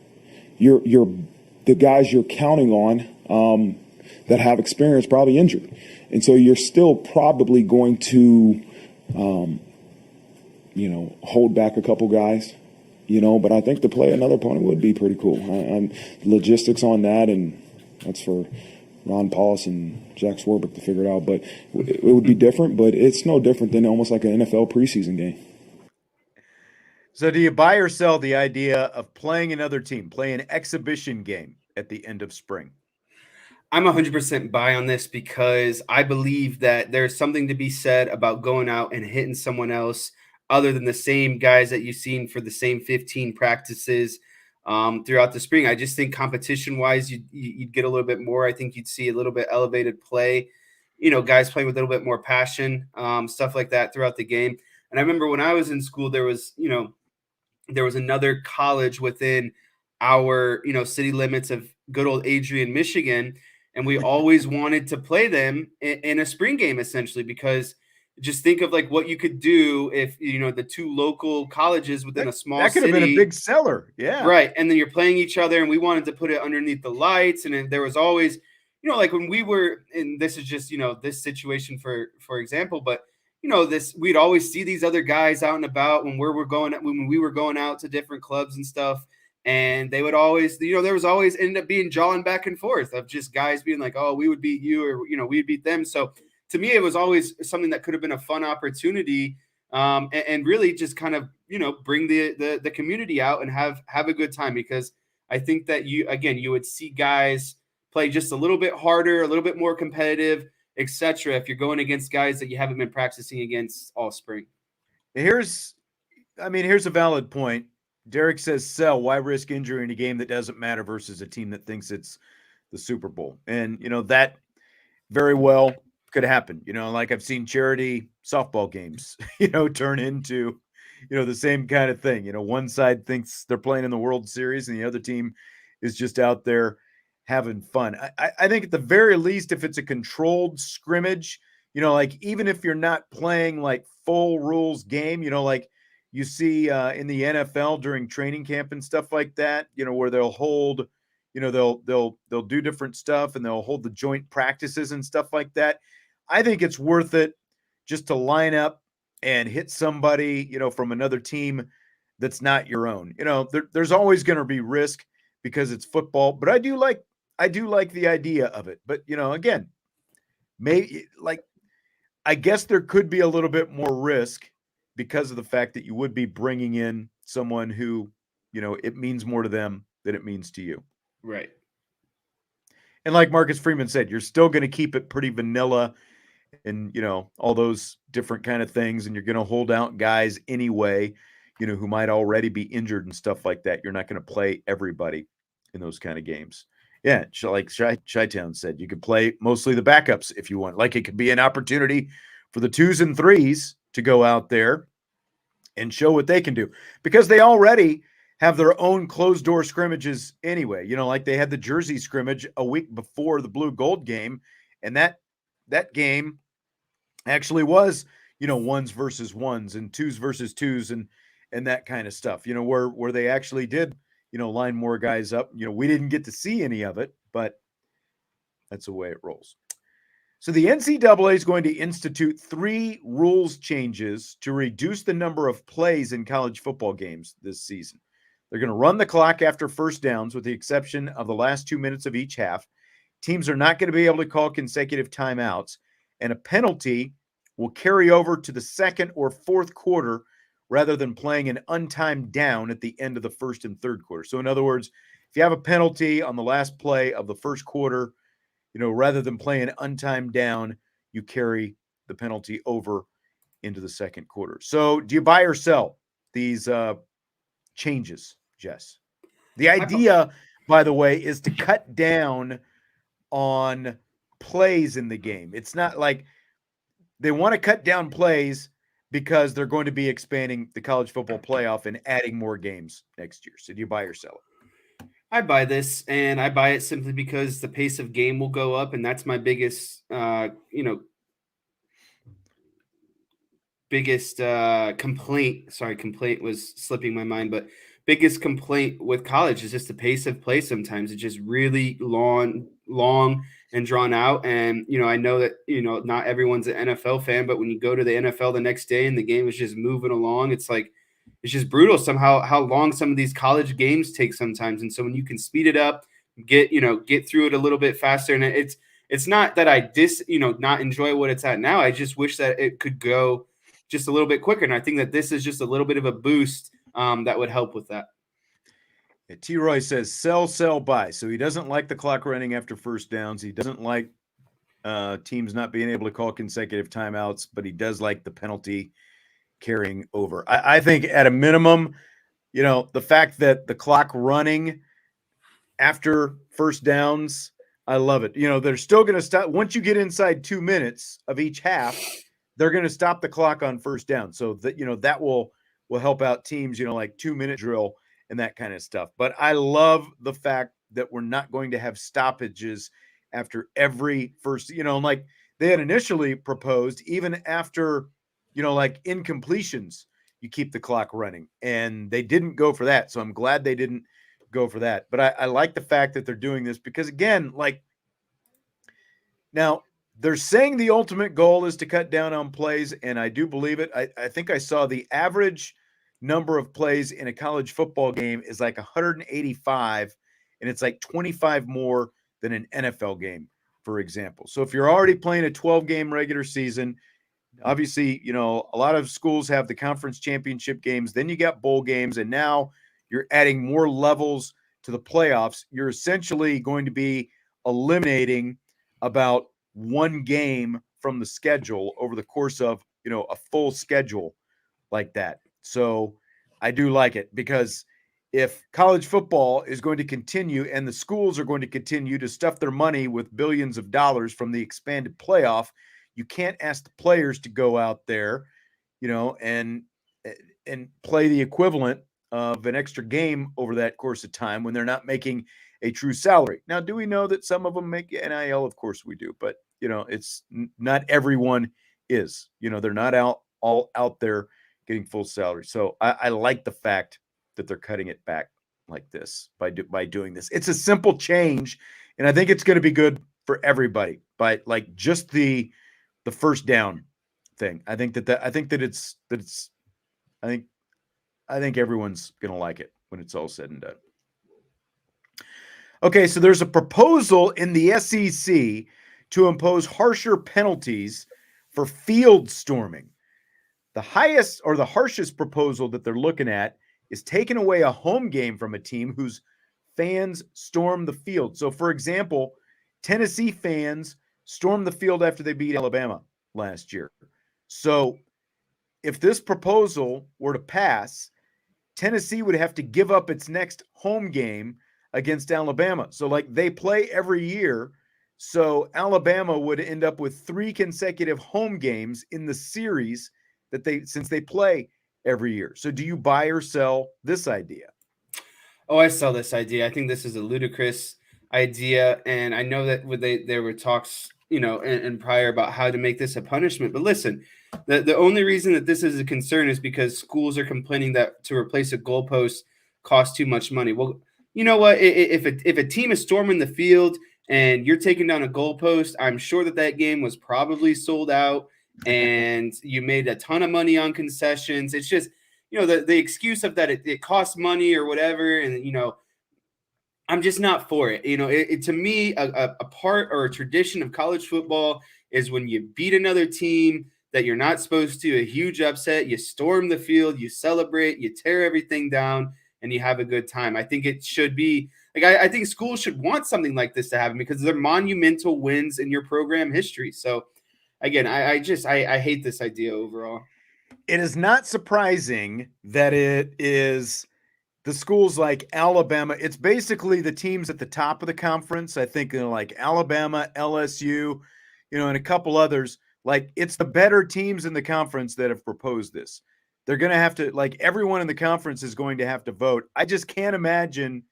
S3: the guys you're counting on that have experience probably injured. And so you're still probably going to, hold back a couple guys, but I think to play another opponent would be pretty cool. Logistics on that, and that's for Ron Paulus and Jack Swarbrick to figure it out. But it would be different, but it's no different than almost like an NFL preseason game.
S1: So do you buy or sell the idea of playing another team, play an exhibition game at the end of spring?
S2: I'm 100% buy on this because I believe that there's something to be said about going out and hitting someone else other than the same guys that you've seen for the same 15 practices throughout the spring. I just think competition-wise, you'd get a little bit more. I think you'd see a little bit elevated play, guys playing with a little bit more passion, stuff like that throughout the game. And I remember when I was in school, there was, there was another college within our, city limits of good old Adrian, Michigan, and we always wanted to play them in a spring game, essentially, because just think of like what you could do if, the two local colleges within a small
S1: That could have been a
S2: city.
S1: big seller. Yeah.
S2: Right. And then you're playing each other, and we wanted to put it underneath the lights. And then there was always, like when we were, and this is just, this situation for example, but this, we'd always see these other guys out and about when we were going out to different clubs and stuff. And they would always, there was always ended up being jawing back and forth of just guys being like, oh, we would beat you, or, we'd beat them. So to me, it was always something that could have been a fun opportunity, and really just kind of, bring the community out and have a good time, because I think that you would see guys play just a little bit harder, a little bit more competitive, etc. if you're going against guys that you haven't been practicing against all spring.
S1: Here's a valid point. Derek says, sell. Why risk injury in a game that doesn't matter versus a team that thinks it's the Super Bowl? And, that very well could happen. Like I've seen charity softball games, turn into, the same kind of thing. One side thinks they're playing in the World Series and the other team is just out there having fun. I think at the very least, if it's a controlled scrimmage, like even if you're not playing like full rules game, like you see in the NFL during training camp and stuff like that, where they'll hold, they'll do different stuff and they'll hold the joint practices and stuff like that. I think it's worth it just to line up and hit somebody, from another team that's not your own. There's always going to be risk because it's football, but I do like the idea of it. But, again, maybe like I guess there could be a little bit more risk because of the fact that you would be bringing in someone who, it means more to them than it means to you.
S2: Right.
S1: And like Marcus Freeman said, you're still going to keep it pretty vanilla and, all those different kind of things. And you're going to hold out guys anyway, who might already be injured and stuff like that. You're not going to play everybody in those kind of games. Yeah, like Chi-Town said, you could play mostly the backups if you want. Like it could be an opportunity for the 2s and 3s to go out there and show what they can do, because they already have their own closed door scrimmages anyway. Like they had the Jersey scrimmage a week before the blue gold game, and that game actually was, 1s versus 1s and 2s versus 2s and that kind of stuff. Where they actually did, line more guys up. We didn't get to see any of it, but that's the way it rolls. So the NCAA is going to institute 3 rules changes to reduce the number of plays in college football games this season. They're going to run the clock after first downs with the exception of the last 2 minutes of each half. Teams are not going to be able to call consecutive timeouts, and a penalty will carry over to the second or fourth quarter rather than playing an untimed down at the end of the first and third quarter. So in other words, if you have a penalty on the last play of the first quarter, rather than playing untimed down, you carry the penalty over into the second quarter. So do you buy or sell these changes, Jess? The idea, by the way, is to cut down on plays in the game. It's not like they want to cut down plays because they're going to be expanding the college football playoff and adding more games next year. So do you buy or sell it?
S2: I buy this, and I buy it simply because the pace of game will go up, and that's my biggest, complaint. Sorry, complaint was slipping my mind, but biggest complaint with college is just the pace of play. Sometimes it's just really long and drawn out. And, I know that, not everyone's an NFL fan, but when you go to the NFL the next day and the game is just moving along, it's like, it's just brutal somehow how long some of these college games take sometimes. And so when you can speed it up, get through it a little bit faster. And it's not that I not enjoy what it's at now. I just wish that it could go just a little bit quicker. And I think that this is just a little bit of a boost that would help with that.
S1: Yeah, T. Roy says sell, buy. So he doesn't like the clock running after first downs. He doesn't like teams not being able to call consecutive timeouts, but he does like the penalty carrying over. I think at a minimum, the fact that the clock running after first downs, I love it. They're still going to stop once you get inside 2 minutes of each half. They're going to stop the clock on first down, so that that will will help out teams, like 2-minute drill and that kind of stuff. But I love the fact that we're not going to have stoppages after every first, like they had initially proposed, even after, like incompletions, you keep the clock running. And they didn't go for that. So I'm glad they didn't go for that. But I like the fact that they're doing this because, again, like now they're saying the ultimate goal is to cut down on plays. And I do believe it. I think I saw the average number of plays in a college football game is like 185, and it's like 25 more than an NFL game, for example. So if you're already playing a 12-game regular season, obviously, a lot of schools have the conference championship games, then you got bowl games, and now you're adding more levels to the playoffs. You're essentially going to be eliminating about one game from the schedule over the course of, a full schedule like that. So I do like it because if college football is going to continue and the schools are going to continue to stuff their money with billions of dollars from the expanded playoff, you can't ask the players to go out there, and play the equivalent of an extra game over that course of time when they're not making a true salary. Now, do we know that some of them make NIL? Of course we do, but it's not everyone is. They're not all out there getting full salary. So I like the fact that they're cutting it back like this by doing this. It's a simple change, and I think it's going to be good for everybody. But like just the first down thing, I think everyone's going to like it when it's all said and done. Okay, so there's a proposal in the SEC to impose harsher penalties for field storming. The highest or the harshest proposal that they're looking at is taking away a home game from a team whose fans storm the field. So, for example, Tennessee fans stormed the field after they beat Alabama last year. So, if this proposal were to pass, Tennessee would have to give up its next home game against Alabama. So, like, they play every year. So, Alabama would end up with 3 consecutive home games in the series since they play every year. So do you buy or sell this idea?
S2: Oh, I sell this idea. I think this is a ludicrous idea. And I know that there were talks, and prior about how to make this a punishment. But listen, the only reason that this is a concern is because schools are complaining that to replace a goalpost costs too much money. Well, you know what? If a team is storming the field and you're taking down a goalpost, I'm sure that game was probably sold out and you made a ton of money on concessions. It's just, the excuse of that it costs money or whatever. And, I'm just not for it. To me, a part or a tradition of college football is when you beat another team that you're not supposed to, a huge upset, you storm the field, you celebrate, you tear everything down, and you have a good time. I think it should be like, I think schools should want something like this to happen because they're monumental wins in your program history. So again, I hate this idea overall.
S1: It is not surprising that it is the schools like Alabama. It's basically the teams at the top of the conference. I think like Alabama, LSU, and a couple others. Like it's the better teams in the conference that have proposed this. They're going to have to, like everyone in the conference is going to have to vote. I just can't imagine,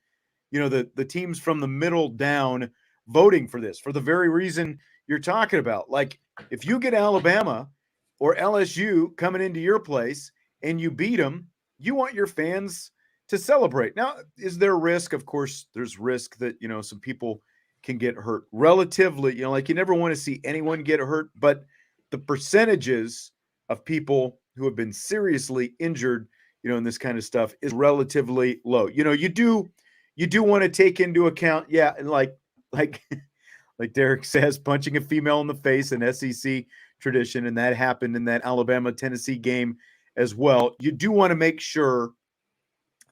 S1: the teams from the middle down voting for this for the very reason you're talking about. Like if you get Alabama or LSU coming into your place and you beat them, you want your fans to celebrate. Now, is there risk? Of course, there's risk that, some people can get hurt relatively, like you never want to see anyone get hurt, but the percentages of people who have been seriously injured, in this kind of stuff is relatively low. You do want to take into account, yeah, and like Derek says, punching a female in the face, an SEC tradition, and that happened in that Alabama-Tennessee game as well. You do want to make sure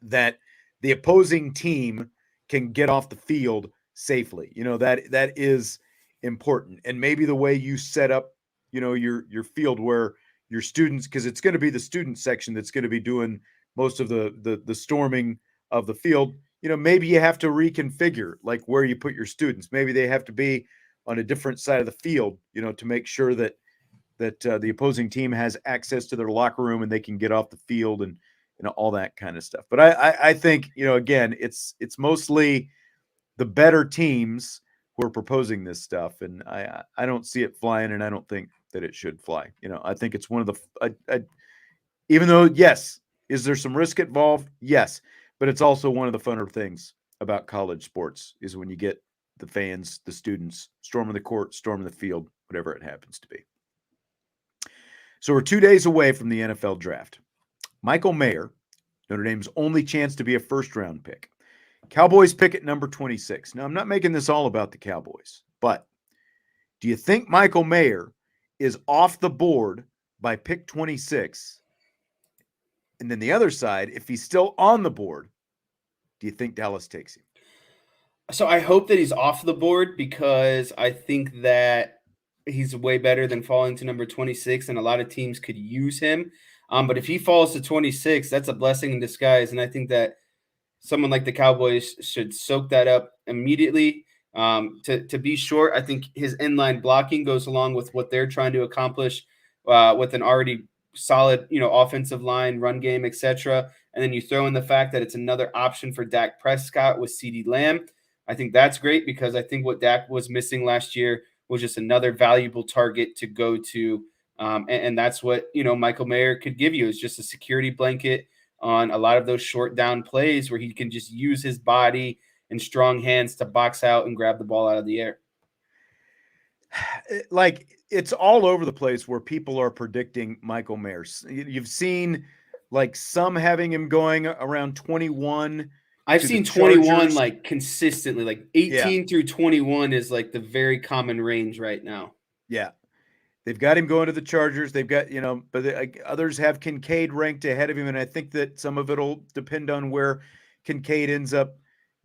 S1: that the opposing team can get off the field safely. That is important. And maybe the way you set up, your field where your students, because it's going to be the student section that's going to be doing most of the storming of the field. Maybe you have to reconfigure like where you put your students. Maybe they have to be on a different side of the field, to make sure that the opposing team has access to their locker room and they can get off the field and all that kind of stuff. But I think, again, it's mostly the better teams who are proposing this stuff, and I don't see it flying, and I don't think that it should fly. I think it's one of the even though, yes, is there some risk involved? Yes, but it's also one of the funner things about college sports is when you get the fans, the students, storming the court, storming the field, whatever it happens to be. So we're 2 days away from the NFL draft. Michael Mayer, Notre Dame's only chance to be a first-round pick. Cowboys pick at number 26. Now, I'm not making this all about the Cowboys, but do you think Michael Mayer is off the board by pick 26? And then the other side, if he's still on the board, do you think Dallas takes him?
S2: So I hope that he's off the board because I think that he's way better than falling to number 26, and a lot of teams could use him. But if he falls to 26, that's a blessing in disguise. And I think that someone like the Cowboys should soak that up immediately. To be short, I think his inline blocking goes along with what they're trying to accomplish with an already solid, offensive line, run game, etc. And then you throw in the fact that it's another option for Dak Prescott with CeeDee Lamb. I think that's great because I think what Dak was missing last year was just another valuable target to go to. And that's what, Michael Mayer could give you is just a security blanket on a lot of those short down plays where he can just use his body and strong hands to box out and grab the ball out of the air.
S1: Like, it's all over the place where people are predicting Michael Mayer. You've seen like some having him going around 21.
S2: I've seen 21 like consistently, like 18 through 21 is like the very common range right now.
S1: Yeah. They've got him going to the Chargers. They've got, but others have Kincaid ranked ahead of him. And I think that some of it will depend on where Kincaid ends up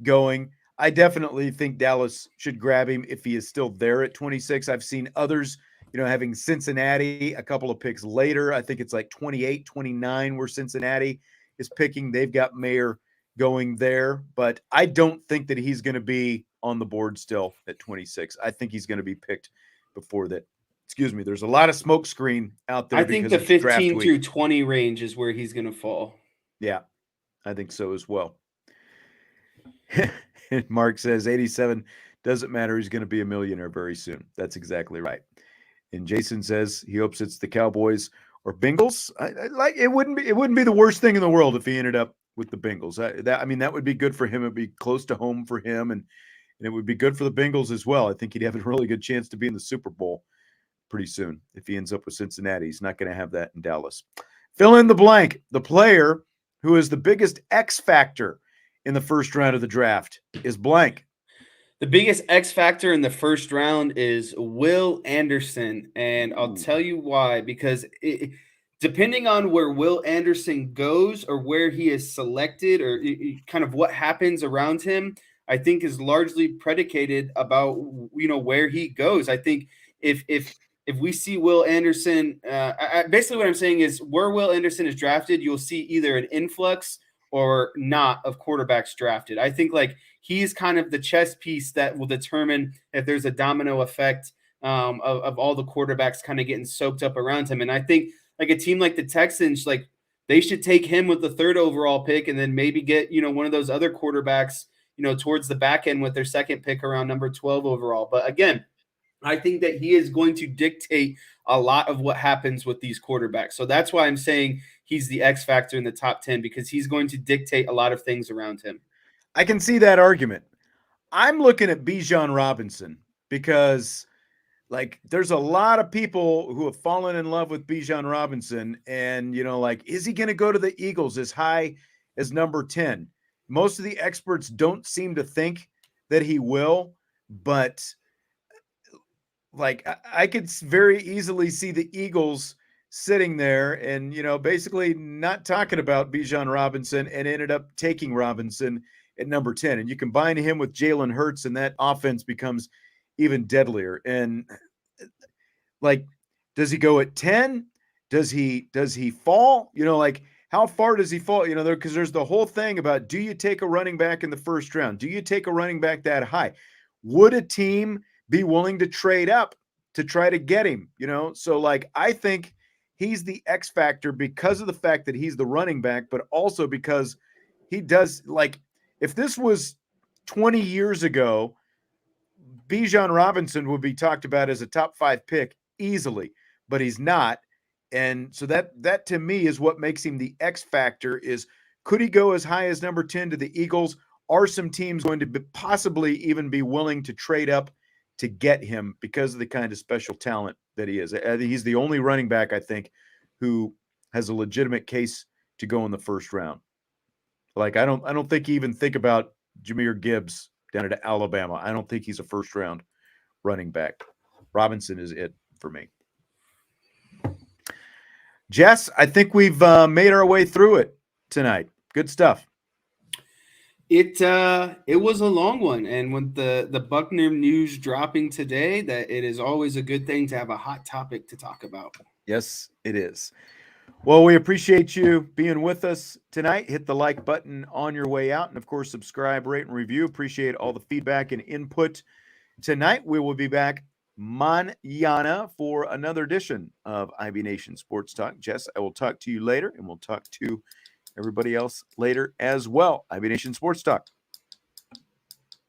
S1: going. I definitely think Dallas should grab him if he is still there at 26. I've seen others, having Cincinnati a couple of picks later. I think it's like 28, 29 where Cincinnati is picking. They've got Mayer going there, but I don't think that he's going to be on the board still at 26. I think he's going to be picked before that. Excuse me. There's a lot of smoke screen out there.
S2: I think the 15 through 20 range is where he's going to fall.
S1: Yeah, I think so as well. Mark says 87 doesn't matter. He's going to be a millionaire very soon. That's exactly right. And Jason says he hopes it's the Cowboys or Bengals. It wouldn't be the worst thing in the world if he ended up with the Bengals. That would be good for him. It'd be close to home for him, and it would be good for the Bengals as well. I think he'd have a really good chance to be in the Super Bowl pretty soon if he ends up with Cincinnati. He's not going to have that in Dallas. Fill in the blank. The player who is the biggest X factor in the first round of the draft is blank.
S2: The biggest X factor in the first round is Will Anderson, and I'll tell you why. Because depending on where Will Anderson goes or where he is selected or kind of what happens around him, I think is largely predicated about where he goes. I think if we see Will Anderson, basically what I'm saying is where Will Anderson is drafted, you'll see either an influx or not of quarterbacks drafted. I think like he's kind of the chess piece that will determine if there's a domino effect of all the quarterbacks kind of getting soaked up around him. And I think like a team like the Texans, like they should take him with the 3rd overall pick and then maybe get, one of those other quarterbacks, towards the back end with their 2nd pick around number 12 overall. But again, I think that he is going to dictate a lot of what happens with these quarterbacks. So that's why I'm saying he's the X factor in the top 10 because he's going to dictate a lot of things around him.
S1: I can see that argument. I'm looking at Bijan Robinson because like there's a lot of people who have fallen in love with Bijan Robinson and, is he going to go to the Eagles as high as number 10? Most of the experts don't seem to think that he will, but like I could very easily see the Eagles sitting there and, basically not talking about Bijan Robinson and ended up taking Robinson at number 10. And you combine him with Jalen Hurts and that offense becomes even deadlier. And like, does he go at 10? Does he fall? How far does he fall? Because there's the whole thing about, do you take a running back in the first round? Do you take a running back that high? Would a team be willing to trade up to try to get him? So like, I think he's the X factor because of the fact that he's the running back, but also because he does, like, if this was 20 years ago, Bijan Robinson would be talked about as a top 5 pick easily, but he's not. And so that to me is what makes him the X factor. Is could he go as high as number 10 to the Eagles? Are some teams going to possibly even be willing to trade up to get him because of the kind of special talent that he is? He's the only running back, I think, who has a legitimate case to go in the first round. Like, I don't think you even think about Jahmyr Gibbs down at Alabama. I don't think he's a first round running back. Robinson is it for me. Jess, I think we've made our way through it tonight. Good stuff.
S2: It was a long one, and with the Buchner news dropping today, that it is always a good thing to have a hot topic to talk about.
S1: Yes, it is. Well, we appreciate you being with us tonight. Hit the like button on your way out, and of course, subscribe, rate, and review. Appreciate all the feedback and input tonight. We will be back mañana for another edition of IB Nation Sports Talk. Jess, I will talk to you later, and we'll talk to everybody else later as well. IB Nation Sports Talk.